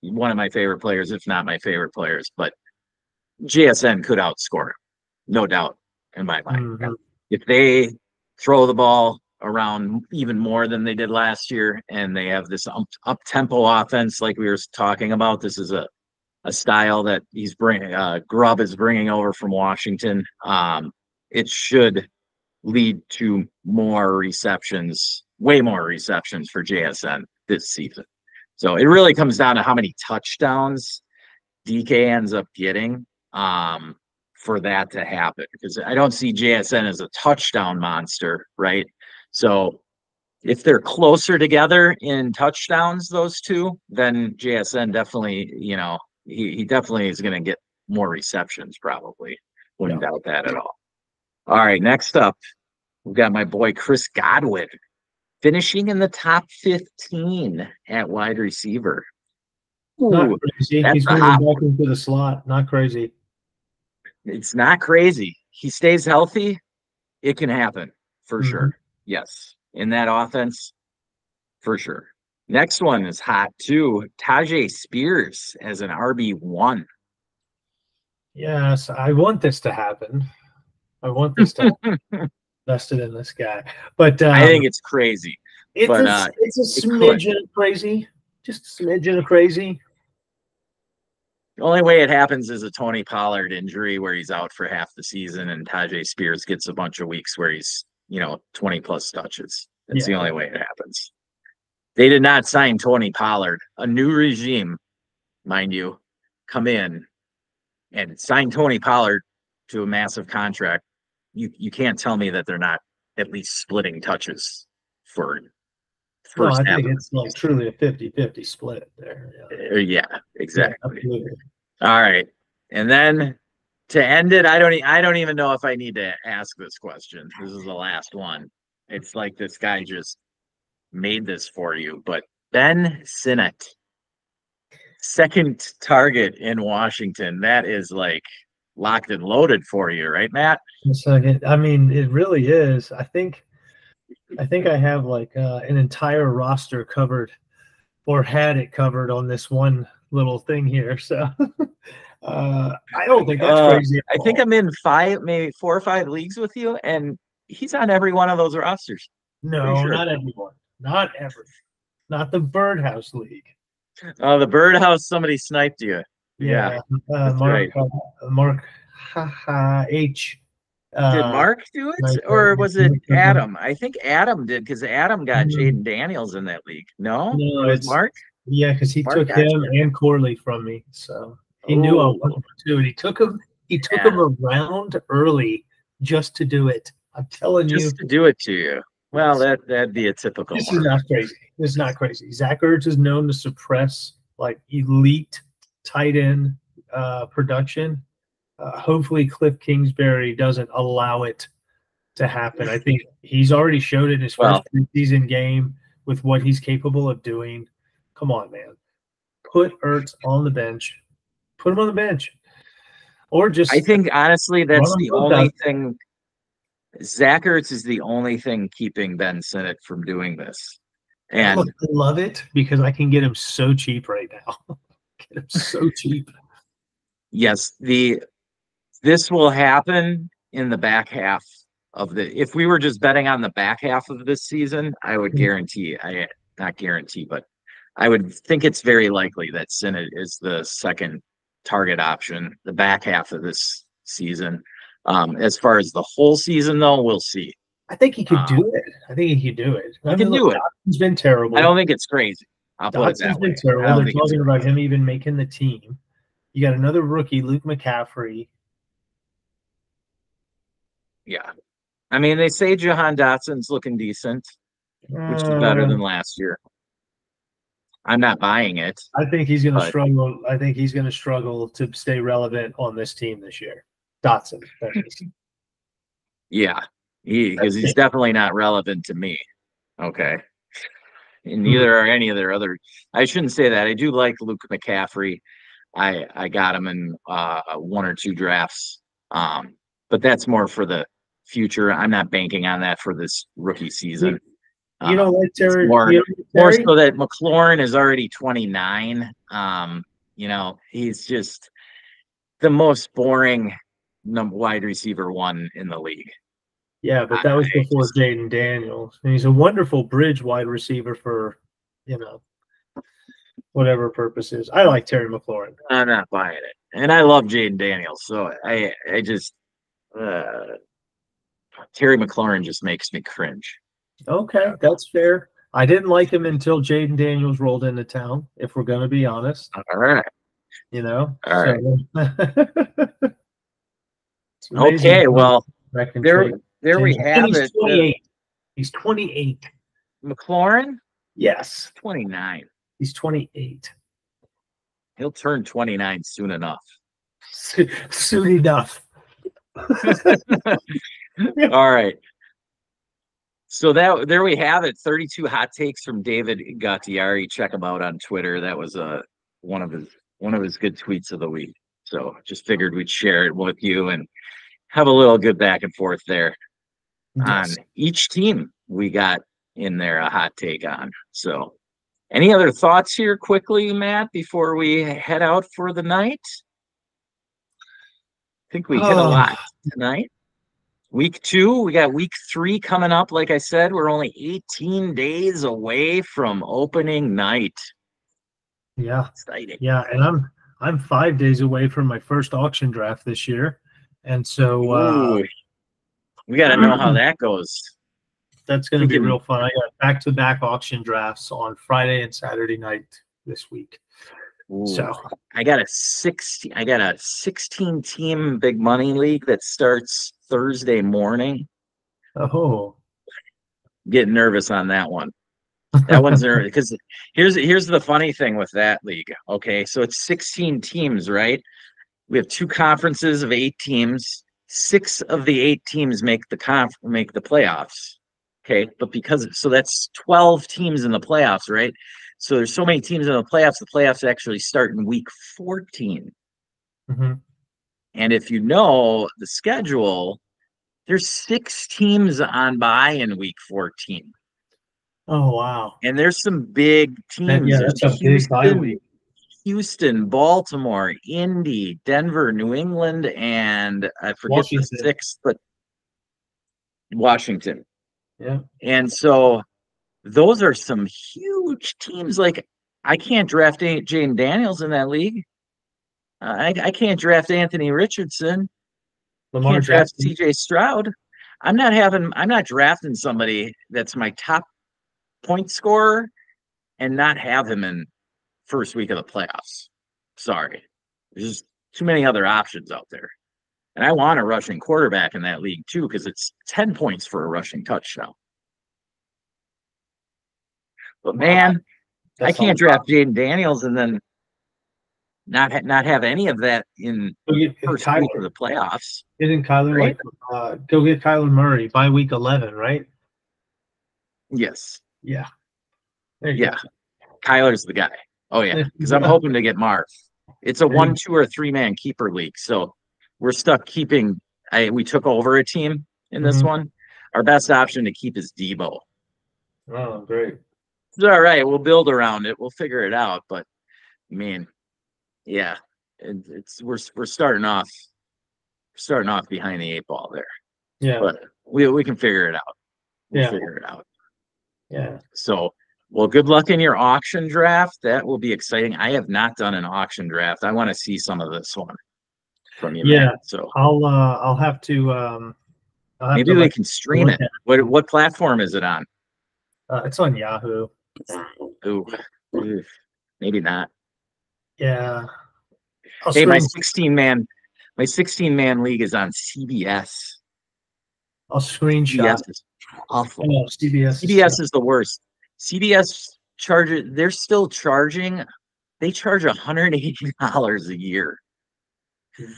One of my favorite players, if not my favorite players, but JSN could outscore him. No doubt in my mind. If they throw the ball around even more than they did last year, and they have this up-tempo offense like we were talking about, this is a style that he's Grubb is bringing over from Washington. It should lead to more receptions, way more receptions for JSN this season. So it really comes down to how many touchdowns DK ends up getting for that to happen, because I don't see JSN as a touchdown monster, right? So if they're closer together in touchdowns, those two, then JSN definitely, he definitely is going to get more receptions, probably. Wouldn't doubt that at all. All right, next up, We've got my boy Chris Godwin finishing in the top 15 at wide receiver. Not Ooh, crazy. that's He's a moving hot back one. into the slot. Not crazy. It's not crazy. He stays healthy. It can happen for Mhm. sure. Yes. In that offense, for sure. Next one is hot too. Tajay Spears as an RB1. Yes, I want this to happen. I want this to happen. Invested in this guy, but I think it's crazy, it's but a it could. smidgen of crazy, just a smidgen of crazy. The only way it happens is a Tony Pollard injury where he's out for half the season and Tajay Spears gets a bunch of weeks where he's, 20 plus touches. That's the only way it happens. They did not sign Tony Pollard. A new regime, mind you, come in and sign Tony Pollard to a massive contract. You can't tell me that they're not at least splitting touches for No, first I half. think it's like truly a 50-50 split there. Yeah, exactly. Yeah, All right. And then to end it, I don't even know if I need to ask this question. This is the last one. It's like this guy just made this for you, but Ben Sinnott, second target in Washington. That is like locked and loaded for you, right, Matt? I mean, it really is. I think I have like an entire roster covered, or had it covered on this one little thing here. So I don't think that's crazy. I think I'm in maybe 4 or 5 leagues with you, and he's on every one of those rosters. No, sure. not everyone. Not every. Not the Birdhouse League. Oh, the Birdhouse, somebody sniped you. Yeah. Mark, right. Mark H. Did Mark do it, or was it Adam? I think Adam did, because Adam got Jaden Daniels in that league. No, it was Mark. Yeah, because he took him and Corley from me, so he knew I wanted to, and he took him. He took him around early just to do it. I'm telling you, just to do it to you. Well, that'd be a typical. This is not crazy. This is not crazy. Zach Ertz is known to suppress like elite tight end production. Hopefully, Cliff Kingsbury doesn't allow it to happen. I think he's already showed it in his first preseason game with what he's capable of doing. Come on, man. Put Ertz on the bench. Put him on the bench. Or just. I think, honestly, that's the only thing. Zach Ertz is the only thing keeping Ben Sinnott from doing this. And look, I love it because I can get him so cheap right now. Get him so cheap. Yes, this will happen in the back half of if we were just betting on the back half of this season, I would guarantee, not guarantee, but I would think it's very likely that Sinnott is the second target option the back half of this season. As far as the whole season, though, we'll see. I think he could do it. I think he could do it. He can do it. He's been terrible. I don't think it's crazy. Dotson's been terrible. They're talking about him even making the team. You got another rookie, Luke McCaffrey. Yeah. I mean, they say Jahan Dotson's looking decent, which is better than last year. I'm not buying it. I think he's going to struggle. I think he's going to struggle to stay relevant on this team this year. Dotson. Yeah. Because he's definitely not relevant to me. Okay. And neither are any of their other. I shouldn't say that. I do like Luke McCaffrey. I got him in 1 or 2 drafts. But that's more for the future. I'm not banking on that for this rookie season. You know what, Terry? More so that McLaurin is already 29. He's just the most boring wide receiver 1 in the league. Yeah, but that was before Jaden Daniels. And he's a wonderful bridge wide receiver for, whatever purposes. I like Terry McLaurin. I'm not buying it. And I love Jaden Daniels. So I just Terry McLaurin just makes me cringe. Okay, that's fair. I didn't like him until Jaden Daniels rolled into town, if we're going to be honest. All right. All right. Okay, well, there we have it. 28. He's 28. McLaurin? Yes. 29. He's 28. He'll turn 29 soon enough. Soon enough. All right. So that there we have it. 32 hot takes from David Gattiari. Check him out on Twitter. That was one of his good tweets of the week. So just figured we'd share it with you and have a little good back and forth there on each team we got in there a hot take on. So any other thoughts here quickly, Matt, before we head out for the night? I think we hit a lot tonight. Week 2, we got week 3 coming up. Like I said, we're only 18 days away from opening night. Yeah. Exciting. Yeah, and I'm 5 days away from my first auction draft this year. And so we got to know how that goes. That's going to be real fun. I got back-to-back auction drafts on Friday and Saturday night this week. Ooh. So I got a 16 team big money league that starts Thursday morning. Oh, getting nervous on that one. That one's nervous because here's the funny thing with that league. Okay, so it's 16 teams, right? We have 2 conferences of 8 teams. 6 of the 8 teams make the playoffs. Okay, but so that's 12 teams in the playoffs, right? So there's so many teams in the playoffs actually start in week 14. Mm-hmm. And if you know the schedule, there's 6 teams on bye in week 14. Oh, wow. And there's some big teams. Yeah, that's a big bye week. Houston, Baltimore, Indy, Denver, New England, and I forget Washington. The 6th, but Washington. Yeah. And so those are some huge teams. Like, I can't draft Jaden Daniels in that league. I can't draft Anthony Richardson. Lamar can't draft CJ Stroud. I'm not drafting somebody that's my top point scorer and not have him in first week of the playoffs. Sorry. There's just too many other options out there. And I want a rushing quarterback in that league too, because it's 10 points for a rushing touchdown. But man, I can't draft Jaden Daniels and then not have any of that in first week of the playoffs. Isn't Kyler right? Go get Kyler Murray by week 11, right? Yes. Yeah. Yeah. Kyler's the guy. Oh yeah, because I'm hoping to get Marv. It's a 1, 2, or 3-man keeper league, so we're stuck keeping. We took over a team in this one. Our best option to keep is Debo. Oh, great. It's all right. We'll build around it. We'll figure it out. But I mean, yeah, we're starting off behind the 8 ball there. Yeah, but we can figure it out. We'll figure it out. Yeah. So. Well, good luck in your auction draft. That will be exciting. I have not done an auction draft. I want to see some of this one from you. Yeah. Man. So I'll have to. Maybe we can stream it. What platform is it on? It's on Yahoo. Ooh, maybe not. Yeah. Hey, my 16-man league is on CBS. I'll screenshot. CBS is awful. Oh, CBS is the worst. CBS charges, they're still charging. They charge $180 a year.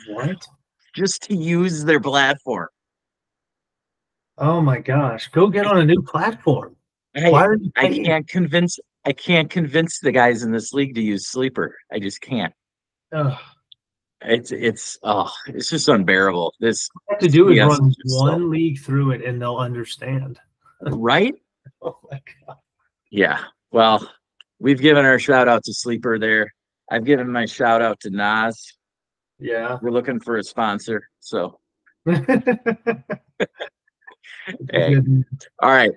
What? Just to use their platform. Oh my gosh. Go get on a new platform. I can't convince the guys in this league to use Sleeper. I just can't. It's just unbearable. This what you have to do is run one league through it and they'll understand. Right? Oh my God. Yeah. Well, we've given our shout out to Sleeper there. I've given my shout out to Nas. Yeah. We're looking for a sponsor. So hey. All right.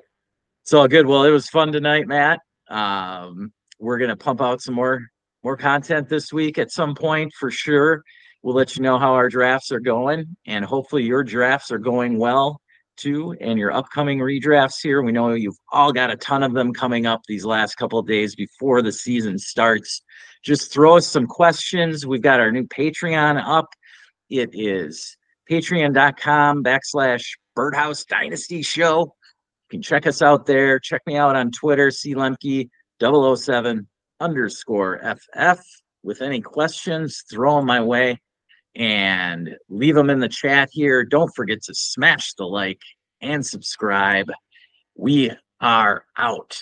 So good. Well, it was fun tonight, Matt. We're gonna pump out some more content this week at some point for sure. We'll let you know how our drafts are going, and hopefully your drafts are going well too, and your upcoming redrafts here. We know you've all got a ton of them coming up these last couple of days before the season starts. Just throw us some questions. We've got our new Patreon up. It is patreon.com/Birdhouse Dynasty Show. You can check us out there. Check me out on Twitter, Lemke007_FF. With any questions, throw them my way and leave them in the chat here. Don't forget to smash the like and subscribe. We are out.